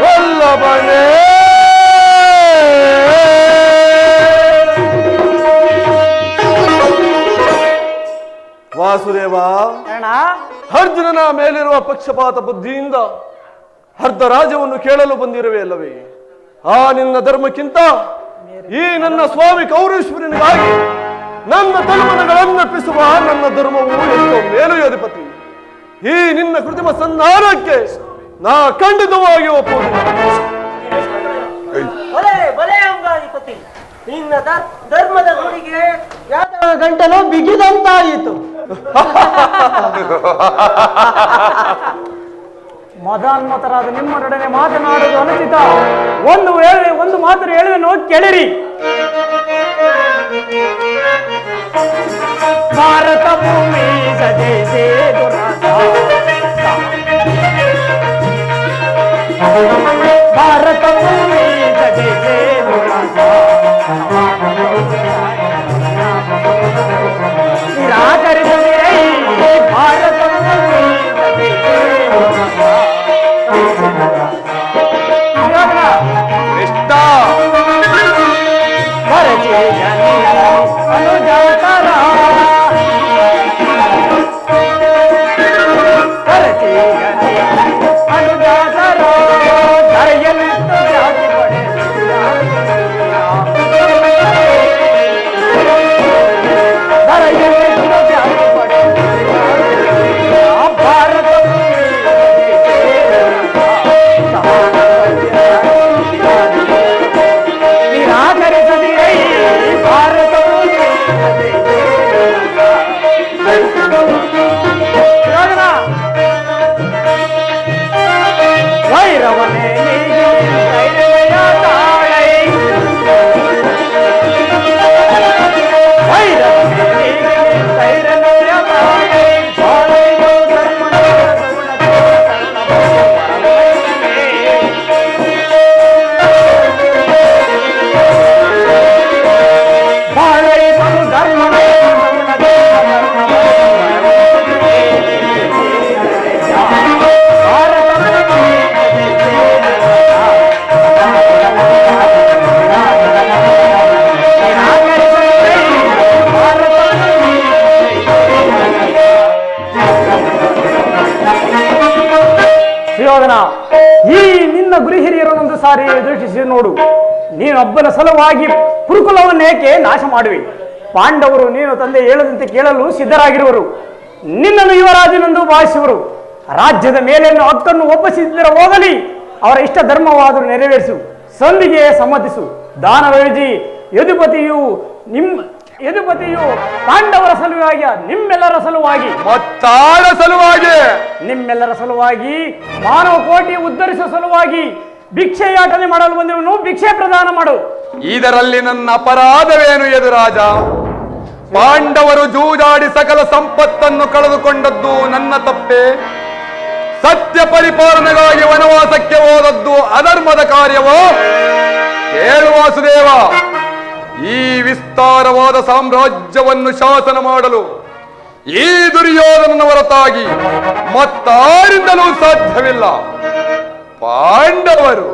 C: ವಲ್ಲಭನೇ ವಾಸುದೇವ
H: ಅಣ್ಣ
C: ಅರ್ಜುನನ ಮೇಲಿರುವ ಪಕ್ಷಪಾತ ಬುದ್ಧಿಯಿಂದ ಅರ್ಧ ರಾಜ್ಯವನ್ನು ಕೇಳಲು ಬಂದಿರುವೆ ಅಲ್ಲವೇ ಆ ನಿನ್ನ ಧರ್ಮಕ್ಕಿಂತ ಈ ನನ್ನ ಸ್ವಾಮಿ ಕೌರೇಶ್ವರನಿಗಾಗಿ ನನ್ನ ತನುಮನಗಳನ್ನರ್ಪಿಸುವ ನನ್ನ ಧರ್ಮವು ಎಷ್ಟೋ ಮೇಲು ಅಧಿಪತಿ ಈ ನಿನ್ನ ಕೃತ್ರಿಮ ಸಂಧಾನಕ್ಕೆ ನಾ ಖಂಡಿತವಾಗಿ ಒಪ್ಪುವುದಿಲ್ಲ
E: ನಿನ್ನ ಧರ್ಮದ ನುಡಿಗೆ ಯಾದವ ಗಂಟಲು ಬಿಗಿದಂತಾಯಿತು.
H: ಮದಾನ್ಮತರಾದ ನಿಮ್ಮೊಡನೆ ಮಾತನಾಡುವುದು ಅನುಚಿತ. ಒಂದು ಮಾತು ಹೇಳುವೆನು ಕೇಳಿರಿ. ಭಾರತ ಭೂಮಿ ಸಜೆ ಭಾರತ ಭೂಮಿ ಸಜೆ ನಿರಾಕರಿಸಿದರೆ ಭಾರತ ಅನುಜಾತರ ಅನುಜಾತರ ಧರೆಯಲಿತ್ತು ಜಾತಿ ಪಡೆ ಧರೆಯಲಿತ್ತು ಜಾತಿ ಪಡೆ ಭಾರತ ನಿರಾಕರಿಸದಿರೈ ಭಾರತ ವೈರವನೇ ಧೈರ್ಯ ತಾಳೈ ವೈರವನೇ ಧೈರ್ಯ ತಾಳೈ ಬಾಳೈದು ಧರ್ಮದ ಬಾಳೈದು ಧರ್ಮದ ಸುಯೋಧನ, ಈ ನಿನ್ನ ಗುರು ಹಿರಿಯರನ್ನೊಂದು ಸಾರಿ ದೃಷ್ಟಿಸಿ ನೋಡು. ನೀನೊಬ್ಬನ ಸಲುವಾಗಿ ಕುರುಕುಲವನ್ನೇಕೆ ನಾಶ ಮಾಡುವೆ? ಪಾಂಡವರು ನೀನು ತಂದೆ ಹೇಳದಂತೆ ಕೇಳಲು ಸಿದ್ಧರಾಗಿರುವರು. ನಿನ್ನನ್ನು ಯುವರಾಜನೆಂದು ಭಾವಿಸುವರು. ರಾಜ್ಯದ ಮೇಲೆನ್ನು ಹಕ್ಕನ್ನು ಒಪ್ಪಿಸಿದ್ದರ ಹೋಗಲಿ, ಅವರ ಇಷ್ಟ ಧರ್ಮವಾದರೂ ನೆರವೇರಿಸು, ಸಂಧಿಗೆ ಸಮ್ಮತಿಸು. ದಾನವೇಜಿ ಯದುಪತಿಯು ಪಾಂಡವರ ಸಲುವಾಗಿ, ನಿಮ್ಮೆಲ್ಲರ ಸಲುವಾಗಿ,
B: ಮತ್ತಾರ ಸಲುವಾಗಿ,
H: ನಿಮ್ಮೆಲ್ಲರ ಸಲುವಾಗಿ, ಮಾನವ ಕೋಟಿ ಉದ್ಧರಿಸುವ ಸಲುವಾಗಿ ಭಿಕ್ಷೆಯಾಟನೆ ಮಾಡಲು ಬಂದಿರುವನು. ಭಿಕ್ಷೆ ಪ್ರದಾನ ಮಾಡು.
B: ಇದರಲ್ಲಿ ನನ್ನ ಅಪರಾಧವೇನು ಯದುರಾಜ? ಪಾಂಡವರು ಜೂಜಾಡಿ ಸಕಲ ಸಂಪತ್ತನ್ನು ಕಳೆದುಕೊಂಡದ್ದು ನನ್ನ ತಪ್ಪೆ. ಸತ್ಯ ಪರಿಪಾಲನೆಗಾಗಿ ವನವಾಸಕ್ಕೆ ಹೋದದ್ದು ಅಧರ್ಮದ ಕಾರ್ಯವೋ? ಹೇಳು ವಾಸುದೇವ, ಈ ವಿಸ್ತಾರವಾದ ಸಾಮ್ರಾಜ್ಯವನ್ನು ಶಾಸನ ಮಾಡಲು ಈ ದುರ್ಯೋಧನನ ಹೊರತಾಗಿ ಮತ್ತಾರಿಂದಲೂ ಸಾಧ್ಯವಿಲ್ಲ. ಪಾಂಡವರು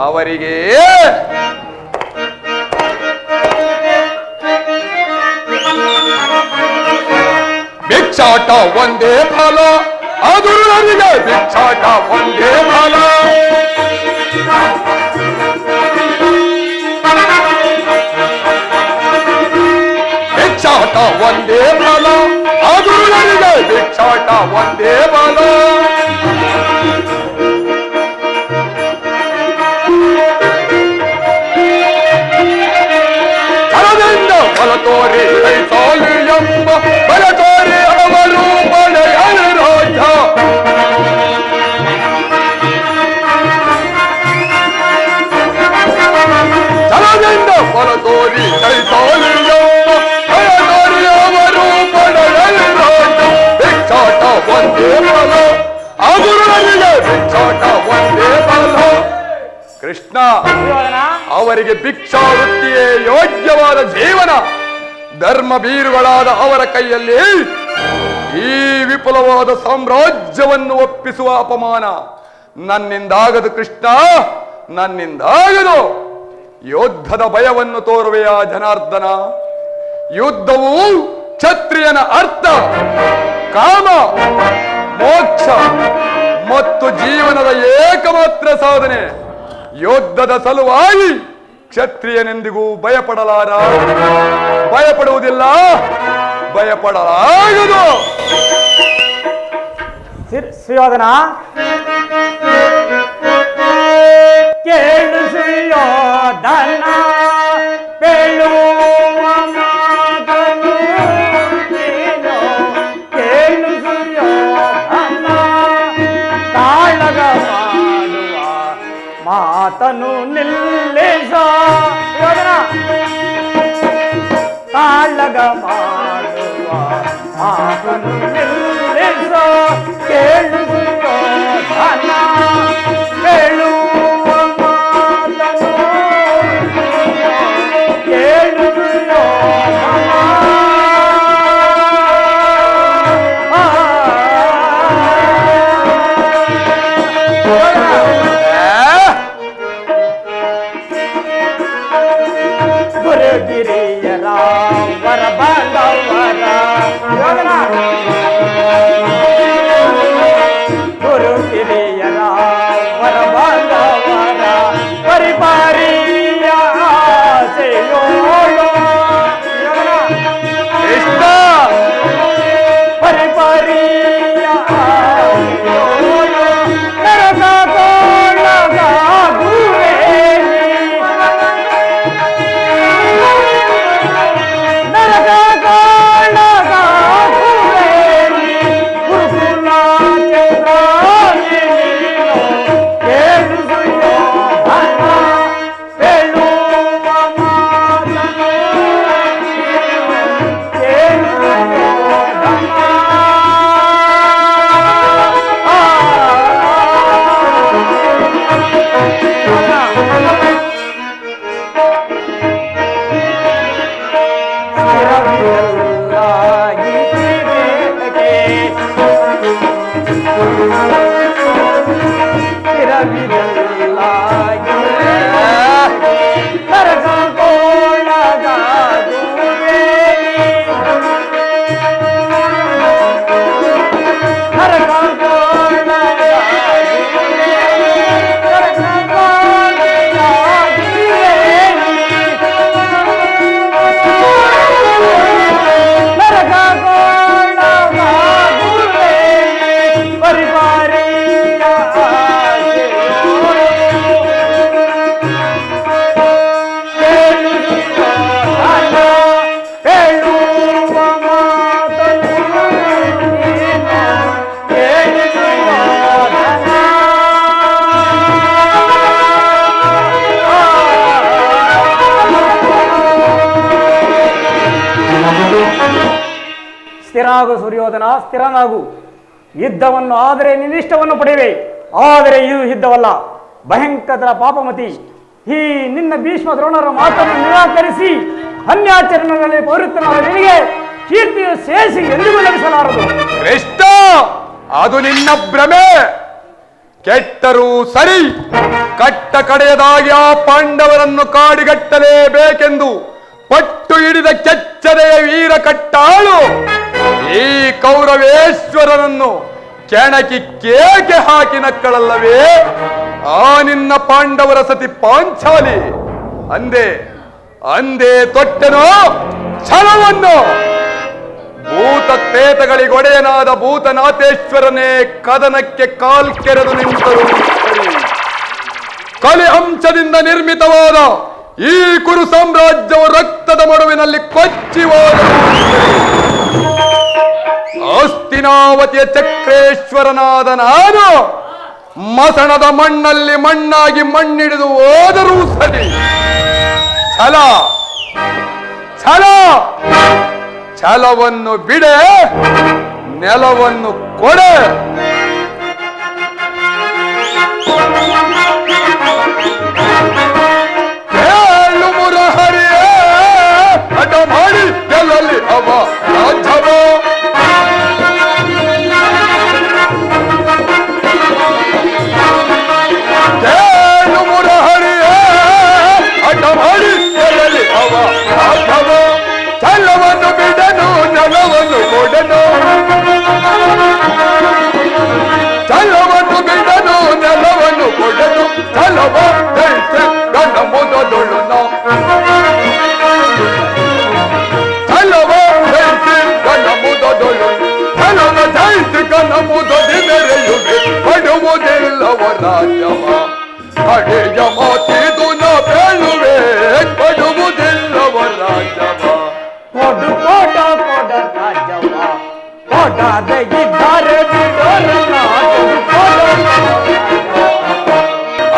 B: ಅವರಿಗೆ ಭಿಕ್ಷಾಟ ಒಂದೇ ಫಲ, ಅದು ನನಗೆ ಭಿಕ್ಷಾಟ ಒಂದೇ ಫಲ. ಭಿಕ್ಷಾಟ ಒಂದೇ ಫಲ, ಅದು ನನಗೆ ಭಿಕ್ಷಾಟ ಒಂದೇ ಫಲ. ಫಲ ತೋರಿ ಕೈಸಾಲಿ ಎಂಬ ಫಲ ತೋರಿ ಅವರು ಪಡೆಯಲು ರಾಜ್ಯ. ಛಲದಿಂದ ಫಲ ತೋರಿ ಕೈಸಾಲಿ ಎಂಬ ಫಲ ತೋರಿ ಅವರು ಪಡೆಯಲು ರಾಜ್ಯ. ಭಿಕ್ಷಾಟ ಒಂದೇ ಫಲ, ಅವರು ನನಗೆ ಭಿಕ್ಷಾಟ ಒಂದೇ ಫಲ. ಕೃಷ್ಣ, ಅವರಿಗೆ ಭಿಕ್ಷಾವೃತ್ತಿಯೇ ಯೋಗ್ಯವಾದ ಜೀವನ. ಧರ್ಮ ಬೀರುಗಳಾದ ಅವರ ಕೈಯಲ್ಲಿ ಈ ವಿಪುಲವಾದ ಸಾಮ್ರಾಜ್ಯವನ್ನು ಒಪ್ಪಿಸುವ ಅಪಮಾನ ನನ್ನಿಂದಾಗದು ಕೃಷ್ಣ, ನನ್ನಿಂದಾಗದು. ಯುದ್ಧದ ಭಯವನ್ನು ತೋರುವೆಯ ಜನಾರ್ದನ? ಯುದ್ಧವು ಕ್ಷತ್ರಿಯನ ಅರ್ಥ, ಕಾಮ, ಮೋಕ್ಷ ಮತ್ತು ಜೀವನದ ಏಕಮಾತ್ರ ಸಾಧನೆ. ಯುದ್ಧದ ಸಲುವಾಗಿ ಕ್ಷತ್ರಿಯನೆಂದಿಗೂ ಭಯಪಡಲಾರ, ಭಯಪಡುವುದಿಲ್ಲ, ಭಯಪಡಲಾಗದು.
H: ಸುಯೋಧನ, ಕೇಳು ಸುಯೋಧನ, ಪೇಳುವ ಮಾತನು ನೀನು. ಕೇಳು ಸುಯೋಧನ, ಕಾಳಗ ಮಾಡುವ ಮಾತನು ನಿಲ್ಲಿಸ. ಯೋಧನ, ಕಾಳಗ ಮಾಡುವ ಮಾತನು ನಿಲ್ಲಿಸ. ಕೇಳು ಯೋಧನ, ಕೇಳುವ ಮಾತನು ಕೇಳು ಯೋಧನ. ಗುರುಗಿರಿಯರ ವರ ಬಾಂಧವರ ಯೋಧನ ಸ್ಥಿರನಾಗು ಸೂರ್ಯೋಧನ, ಸ್ಥಿರನಾಗು. ಯುದ್ಧವನ್ನು ಆದರೆ ನಿನ್ನಿಷ್ಟವನ್ನು ಪಡೆಯುವೆ, ಆದರೆ ಇದು ಯುದ್ಧವಲ್ಲ, ಭಯಂಕರ ಪಾಪಮತಿ. ಈ ನಿನ್ನ ಭೀಷ್ಮ ದ್ರೋಣರ ಮಾತನ್ನು ನಿರಾಕರಿಸಿ ಅನ್ಯಾಚರಣೆಗಳಲ್ಲಿ ಪೌರತ್ವನಾದ ನಿನಗೆ ಕೀರ್ತಿಯು ಶೇಷಿ ಎಂದಿಗೂ ಲಭಿಸಲಾರದು.
B: ಕೃಷ್ಣ, ಅದು ನಿನ್ನ ಭ್ರಮೆ. ಕೆಟ್ಟರೂ ಸರಿ, ಕಟ್ಟ ಕಡೆಯದಾಗಿ ಆ ಪಾಂಡವರನ್ನು ಕಾಡಿಗಟ್ಟಲೇಬೇಕೆಂದು ಪಟ್ಟು ಹಿಡಿದ ಕೆಚ್ಚದೆಯ ವೀರ ಕಟ್ಟಾಳು ಈ ಕೌರವೇಶ್ವರನನ್ನು ಕೆಣಕಿ ಕೇಕೆ ಹಾಕಿ ನಕ್ಕಳಲ್ಲವೇ ಆ ನಿನ್ನ ಪಾಂಡವರ ಸತಿ ಪಾಂಚಾಲಿ. ಅಂದೇ ಅಂದೇ ತೊಟ್ಟೆನೋ ಛಲವನ್ನು. ಭೂತ ಪ್ರೇತಗಳಿಗೊಡೆಯನಾದ ಭೂತನಾಥೇಶ್ವರನೇ ಕದನಕ್ಕೆ ಕಾಲ್ಕೆರೆದು ನಿಂತರು. ಕಲಿ ಅಂಶದಿಂದ ನಿರ್ಮಿತವಾದ ಈ ಕುರು ಸಾಮ್ರಾಜ್ಯವು ರಕ್ತದ ಮಡುವಿನಲ್ಲಿ ಕೊಚ್ಚಿ ಹೋದರು. ಹಸ್ತಿನಾವತಿಯ ಚಕ್ರೇಶ್ವರನಾದ ನಾನು ಮಸಣದ ಮಣ್ಣಲ್ಲಿ ಮಣ್ಣಾಗಿ ಮಣ್ಣಿಡಿದು ಹೋದರೂ ಸರಿ. ಛಲ ಛಲ ಛಲವನ್ನು ಬಿಡೆ, ನೆಲವನ್ನು ಕೊಡೆ. ಕೇಳು ಮುರಹರಿಯೇ, ಹಠ ಮಾಡಿ ಗೆಲ್ಲಲಿ ಅವ ರಾಜ್ಯವ. ಕೇಳು ಮುರಹರಿಯೇ, ಹಠ ಮಾಡಿ ಗೆಲ್ಲಲಿ ಅವ ರಾಜ್ಯವ. ಛಲವನ್ನು ಬಿಡನು, ನೆಲವನ್ನು ಕೊಡನು. ಛಲವನ್ನು ಬಿಡನು, ನೆಲವನ್ನು ಕೊಡನು. ಛಲವ ಜಯಿಸಿ ಗಣ ಮುದದೊಳು ನಾವು. ಛಲವ ಜಯಿಸಿ ಗಣ ಮುದದೊಳು. ಛಲವ ಜಯಿಸಿ ಗಣ ಮುದದಿ ಮೆರೆಯುವೆ. ಕೊಡುವುದಿಲ್ಲವ ರಾಜ್ಯವ. ಕಡೆಯ ಮಾತಿದು ನಾ ಬೇಳುವೆ. ಕೊಡುವುದಿಲ್ಲವ ರಾಜ್ಯವ.
H: ಕೊಡು ಕೋಟ ಕೊಡ ರಾಜವ, ಕೊಡದೆ ಇದ್ದಾರೆ ಬಿಡೋಲ್ಲ.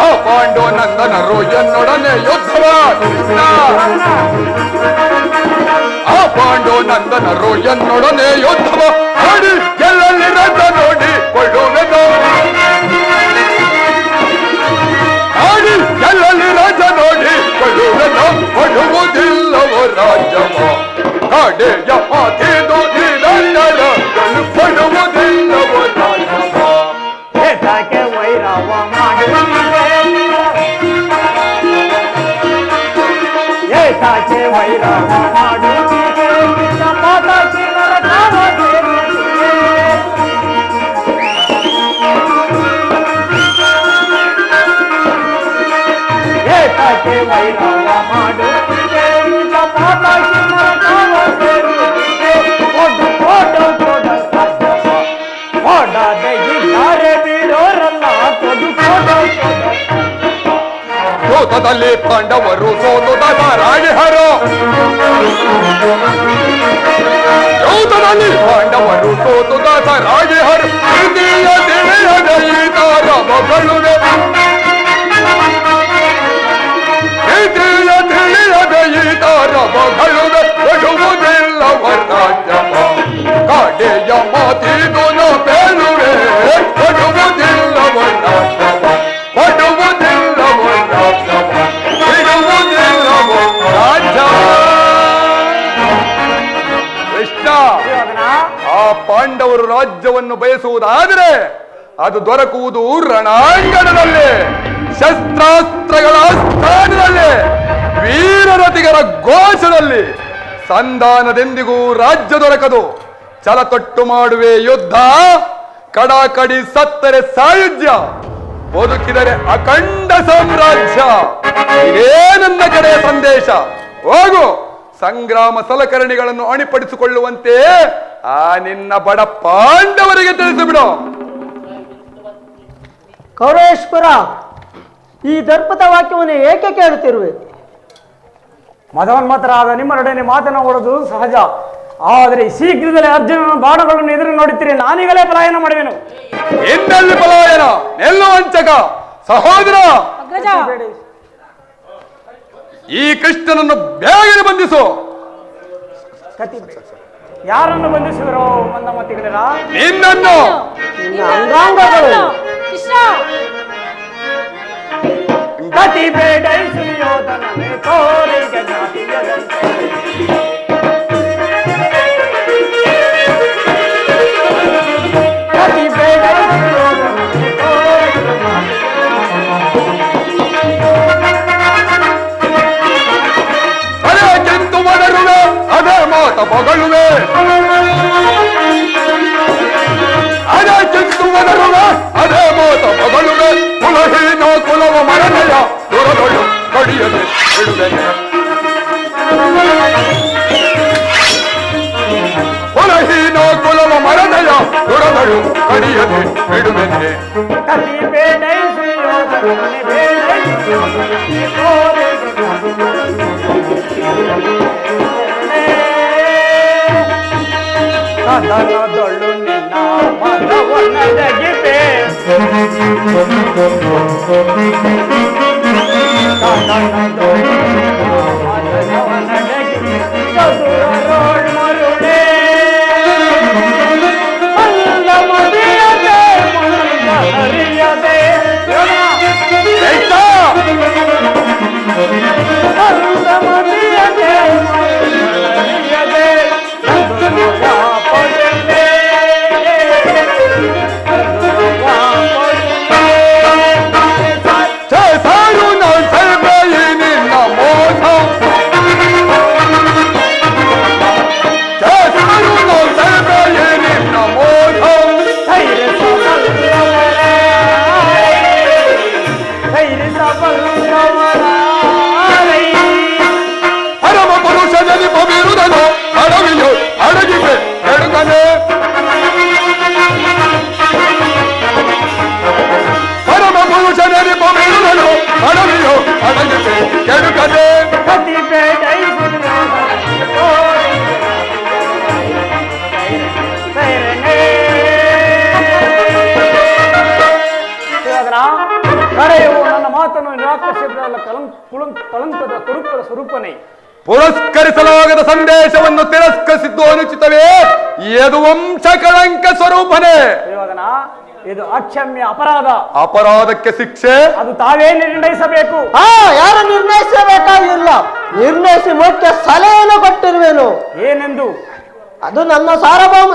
B: ಆ ಪಾಂಡು ನಂದನರು ಎನ್ನೊಡನೆ ಯುದ್ಧವ. ಆ ಪಾಂಡು ನಂದನರು ಎನ್ನೊಡನೆ ಯುದ್ಧವ ಮಾಡಿ ಗೆಲ್ಲಲಿ ರಥ ನೋಡಿ ಕೊಡುವೆನು. ಮಾಡಿ ಗೆಲ್ಲಲಿ ರಥ ನೋಡಿ ಕೊಡುವೆನು. ಕೊಡುವುದಿಲ್ಲವ ರಾಜ್ಯವ. ಕಡೆಯ ಮಾತಿದು ನಿರಂತರ ಕೊಡುವುದಿಲ್ಲವ ರಾಜ್ಯವ.
H: ಏತಕ್ಕೆ ವೈರವ ಮಾಡುತ್ತಿದೆ, ಏತಕ್ಕೆ ವೈರವ ಮಾಡುತ್ತಿದೆ, ಮಾತಾಕಿ ನರಕವ ಸೇರುತ್ತಿದೆ. ಏತಕ್ಕೆ ವೈರವ ಮಾಡುತ್ತಿದೆ, ಮಾತಾಕಿ ನರಕವ ಸೇರುತ್ತಿದೆ. ಕೊಡು ಕೊಡು ಕೊಡ ರಾಜ್ಯವ, ಕೊಡದೆ ಇದ್ದಾರೆ ಬಿಡೋರಲ್ಲ. ಕೊಡು ಕೊಡು ಕೊಡ.
B: ಯುದ್ಧದಲ್ಲಿ ಪಾಂಡವರು ಸೋತು ದಸರಾಗಿಹರು. ಯುದ್ಧದಲ್ಲಿ ಪಾಂಡವರು ಸೋತು ದಸರಾಗಿಹರು. ಹಿರಿಯ ತಿಳಿಯದ ಈತರ ಮಗಳುವೆ. ಹಿರಿಯ ತಿಳಿಯದ ಈತರ ಮಗಳುವೆ. ಕೊಡುವುದಿಲ್ಲವ ರಾಜ್ಯವ. ಕಡೆಯ ಮಾತಿದು ನಾ ಬೇಳುವೆ. ಕೊಡುವುದಿಲ್ಲವ ರಾಜ್ಯವ. ಕೊಡುವುದಿಲ್ಲವ ರಾಜ್ಯವ. ಬಿಡುವುದಿಲ್ಲವ ರಾಜ್ಯವ. ಕೃಷ್ಣ, ಆ ಪಾಂಡವರು ರಾಜ್ಯವನ್ನು ಬಯಸುವುದಾದರೆ ಅದು ದೊರಕುವುದು ರಣಾಂಗಣದಲ್ಲಿ, ಶಸ್ತ್ರಾಸ್ತ್ರಗಳ ಸ್ಥಾನದಲ್ಲಿ, ವೀರರತಿಗರ ಘೋಷದಲ್ಲಿ. ಸಂಧಾನದೆಂದಿಗೂ ರಾಜ್ಯ ದೊರಕದು. ಛಲತೊಟ್ಟು ಮಾಡುವೆ ಯುದ್ಧ, ಕಡಾಕಡಿ ಸತ್ತರೆ ಸಾಯುಜ್ಯ, ಬದುಕಿದರೆ ಅಖಂಡ ಸಾಮ್ರಾಜ್ಯ. ಇದೇ ನನ್ನ ಕಡೆಯ ಸಂದೇಶ. ಹೋಗು, ಸಂಗ್ರಾಮ ಸಲಕರಣೆಗಳನ್ನು ಅಣಿಪಡಿಸಿಕೊಳ್ಳುವಂತೆ ಆ ನಿನ್ನ ಬಡ ಪಾಂಡವರಿಗೆ ತಿಳಿಸಿಬಿಡು.
E: ಕೌರವೇಶ್ವರ, ಈ ದರ್ಪದ ವಾಕ್ಯವನ್ನು ಏಕೆ ಕೇಳುತ್ತಿರುವೆ?
H: ಮದೋನ್ಮತರಾದ ನಿಮ್ಮರೊಡನೆ ಮಾತನಾಡುವುದು ಸಹಜ, ಆದರೆ ಶೀಘ್ರದಲ್ಲೇ ಅರ್ಜುನನ ಬಾಣಗಳನ್ನು ಎದುರು ನೋಡುತ್ತೀರಿ. ನಾನೀಗಲೇ ಪಲಾಯನ ಮಾಡುವೆನು.
B: ಇನ್ನೆಲ್ಲಿ ಪಲಾಯನ? ಎಲ್ಲೋ ವಂಚಕ ಸಹೋದರ,
D: ಅಗ್ರಜ,
B: ಈ ಕೃಷ್ಣನನ್ನು ಬೇಗನೆ ಬಂಧಿಸು.
H: ಯಾರನ್ನು ಬಂಧಿಸಿದರು ಮಂದಮತಿಗಳರ?
B: ನಿನ್ನನ್ನು.
E: ನಿನ್ನ ಅಂಗಾಂಗಗಳು.
D: ಕೃಷ್ಣ
H: ಗತಿ ಬೇಡ ಸುಯೋಧನನೆ ತೋರಿಗೆ ಜ್ಞಾತಿಯದಂತೆ. ಗತಿ ಬೇಡ ಸುಯೋಧನನೆ ತೋರಿಗೆ
B: ಅದೇ ಕೆಂತು ಮಡರುವೆ, ಅದೇ ಮಾತ ಪಗಳುವೆ, ಅದೇ ಕೆಂತು ಮಡರುವೆ, ಅದೇ ಮಾತ ಪಗಳುವೆ. ಕುಲಹೀನ ಕುಲವ ಮರಣಯ ದೊರದೊಳು ಕಡಿಯದೆ ಬಿಡುವೆನೆ. ಕುಲಹೀನ ಕುಲವ ಮರಣಯ ದೊರದೊಳು ಕಡಿಯದೆ ಬಿಡುವೆನೆ.
H: ಗತಿ ಬೇಡ ಸುಯೋಧನನೆ ಬೇಡ ತೋರಿಗೆ ಕದನದೊಳ್ಳು ನಿನ್ನ ಮನವನ್ನಡಗಿಪೆ. ಕದನದೊಳ್ಳು ನಿನ್ನ ಮನವನ್ನಡಗಿಪೆ. ಚದುರರೋಳ್ ಮರುಳೇ ಮಲ್ಲ ಮದಿಯದೆ ಮಲ್ಲ ಹರಿಯದೆ. ಮಲ್ಲ ಮದಿಯದೆ ಮಲ್ಲ ಹರಿಯದೆ.
B: ಸಾರು ನಾನು ಸಲ್ಬೇಯಿ ನಿನ್ನ ಮೋಸ, ಸಾರು ನಾನು ಸಲ್ಬೇಯಿ ನಿನ್ನ ಮೋಸ. ಪರಮ ಪುರುಷನಲ್ಲಿ ಬೀರುದನು ಅಡವಿಯು ಅಡಗಿವೆ ಕೆಡುಕನೆ. ಪರಮ ಪುರುಷನಲ್ಲಿ ಬೀರುದನು ಅಡವಿಯು ಅಡಗಿವೆ ಕೆಡುಕನೆ.
H: ಗತಿ ಬೇಡ ಕರೆಯುವ ನನ್ನ ಮಾತನ್ನು ನಿರಾಕರಿಸಿದ ಕಳಂಕದ ಕುರುಕರ ಸ್ವರೂಪನೇ.
B: ಪುರಸ್ಕರಿಸಲಾಗದ ಸಂದೇಶವನ್ನು ತಿರಸ್ಕರಿಸಿದ್ದು ಅನುಚಿತವೇ? ಯದು ವಂಶ ಕಳಂಕ ಸ್ವರೂಪನೇ.
H: ಯೋಧನ ಇದು ಅಕ್ಷಮ್ಯ ಅಪರಾಧ.
B: ಅಪರಾಧಕ್ಕೆ ಶಿಕ್ಷೆ
H: ಅದು ತಾವೇ ನಿರ್ಣಯಿಸಬೇಕು.
E: ಯಾರು ನಿರ್ಣಯಿಸಬೇಕಾಗಿಲ್ಲ, ನಿರ್ಣಯಿಸಿ ಮುಖ್ಯ ಸಲಹೆಯನ್ನು ಕೊಟ್ಟಿರುವೆನು.
H: ಏನೆಂದು?
E: ಅದು ನನ್ನ ಸಾರ್ವಭೌಮ.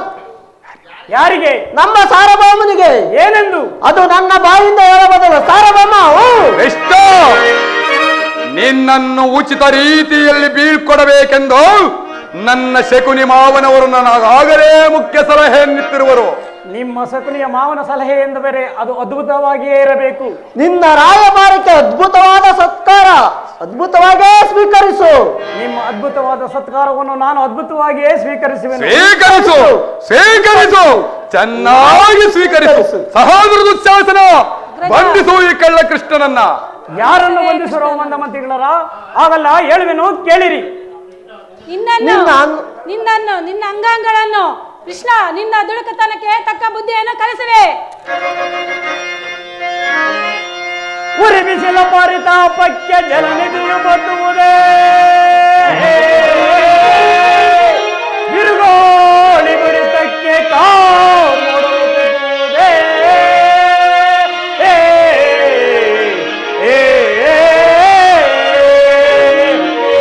H: ಯಾರಿಗೆ?
E: ನಮ್ಮ ಸಾರ್ವಭೌಮನಿಗೆ.
H: ಏನೆಂದು?
E: ಅದು ನನ್ನ ಬಾಯಿಂದ ಹೇಳಬದಲು ಸಾರ್ವಭೌಮ.
B: ಎಷ್ಟೋ ನಿನ್ನನ್ನು ಉಚಿತ ರೀತಿಯಲ್ಲಿ ಬೀಳ್ಕೊಡಬೇಕೆಂದು ನನ್ನ ಶಕುನಿ ಮಾವನವರು ನನಗಾಗಲೇ ಮುಖ್ಯ ಸಲಹೆಯನ್ನಿತ್ತಿರುವರು.
H: ನಿಮ್ಮ ಸಕುನಿಯ ಮಾವನ ಸಲಹೆ ಎಂದು ಬೇರೆ, ಅದು ಅದ್ಭುತವಾಗಿಯೇ ಇರಬೇಕು.
E: ನಿನ್ನ ರಾಯಭಾರಕ್ಕೆ ಅದ್ಭುತವಾದ ಸತ್ಕಾರ ಅದ್ಭುತವಾಗೇ ಸ್ವೀಕರಿಸು.
H: ನಿಮ್ಮ ಅದ್ಭುತವಾದ ಸತ್ಕಾರವನ್ನು ನಾನು ಅದ್ಭುತವಾಗಿಯೇ ಸ್ವೀಕರಿಸುವೆನು.
B: ಸ್ವೀಕರಿಸು, ಸ್ವೀಕರಿಸು, ಚೆನ್ನಾಗಿ ಸ್ವೀಕರಿಸು. ಸಹೋದರ ದುಶ್ಯಾಸನ, ಬಂಧಿಸು ಈ ಕಳ್ಳ ಕೃಷ್ಣನನ್ನ.
H: ಯಾರನ್ನು ಬಂಧಿಸಿರೋ ಮಂದಮತಿಗಳರ? ಆಗಲ್ಲ, ಹೇಳುವೆನು ಕೇಳಿರಿ.
D: ನಿನ್ನ ಅಂಗಾಂಗಗಳನ್ನು ಕೃಷ್ಣ ನಿನ್ನ ದುಡುಕತನಕ್ಕೆ ತಕ್ಕ ಬುದ್ಧಿಯನ್ನು ಕಲಿಸಿವೆ.
H: ಉರಿ ಬಿಸಿಲ ಪರಿತಾಪಕ್ಕೆ ಜಲನಿಧಿಯು ಬತ್ತುವುದೇ, ಬಿರುಗೋಳಿ ಬಿಡಿತಕ್ಕೆ ಕಾಡುವುದೇ.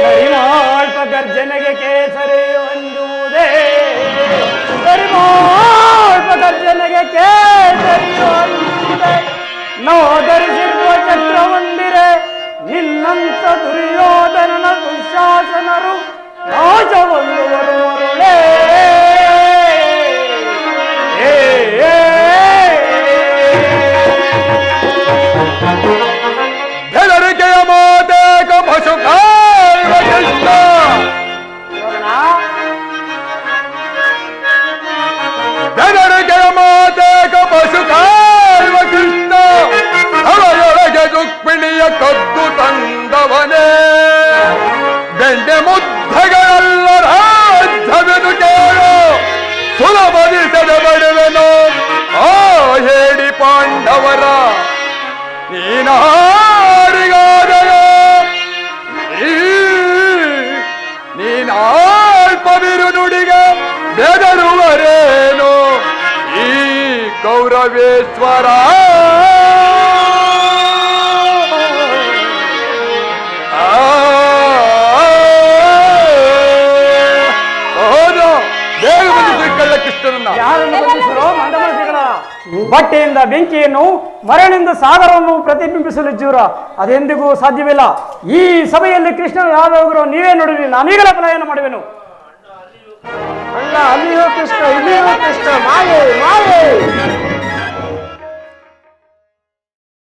H: ನರಿಮಾಳ್ಪ ಗರ್ಜನೆಗೆ ಕೇಸರಿ ಹೊಂದುವುದೇ, ನರಿಮಾಳ್ಪ ಗರ್ಜನೆಗೆ ಕೇಸರಿ ಹೊಂದುವುದೇ. ನೋದರಿಸಿರುವ ಚಕ್ರವಂದಿರೆ ನಿನ್ನಂತ ದುರ್ಯೋಧನನ ದುಶಾಸನರು ನಾಶವೊಂದುವರು ಮರುಳೇ.
B: ಕೌರವೇಶ್ವರ. ಬೇಗ ಬಂದಿದ್ದು ಕಳ್ಳ ಕೃಷ್ಣನನ್ನ.
H: ಯಾರನ್ನು ಬಂಧಿಸರೋ ಮಂದಮನಸಿಗಳ ಬಟ್ಟೆಯಿಂದ ಬೆಂಕಿಯನ್ನು, ಮರಳಿಂದ ಸಾಗರವನ್ನು ಪ್ರತಿಬಿಂಬಿಸಲು ಜೂರ ಅದೆಂದಿಗೂ ಸಾಧ್ಯವಿಲ್ಲ. ಈ ಸಭೆಯಲ್ಲಿ ಕೃಷ್ಣನ ಯಾವ್ದಾದ್ರು ನೀವೇ ನೋಡಿರಿ, ನಾನೀಗಲೇ ಪಲಾಯನ ಮಾಡುವೆನು.
E: ಅಣ್ಣ ಅಲ್ಲಿಯೋ ಕೃಷ್ಣ ಇಲ್ಲಿಯೋ ಕೃಷ್ಣ ಮಾಯೆ ಮಾಯೆ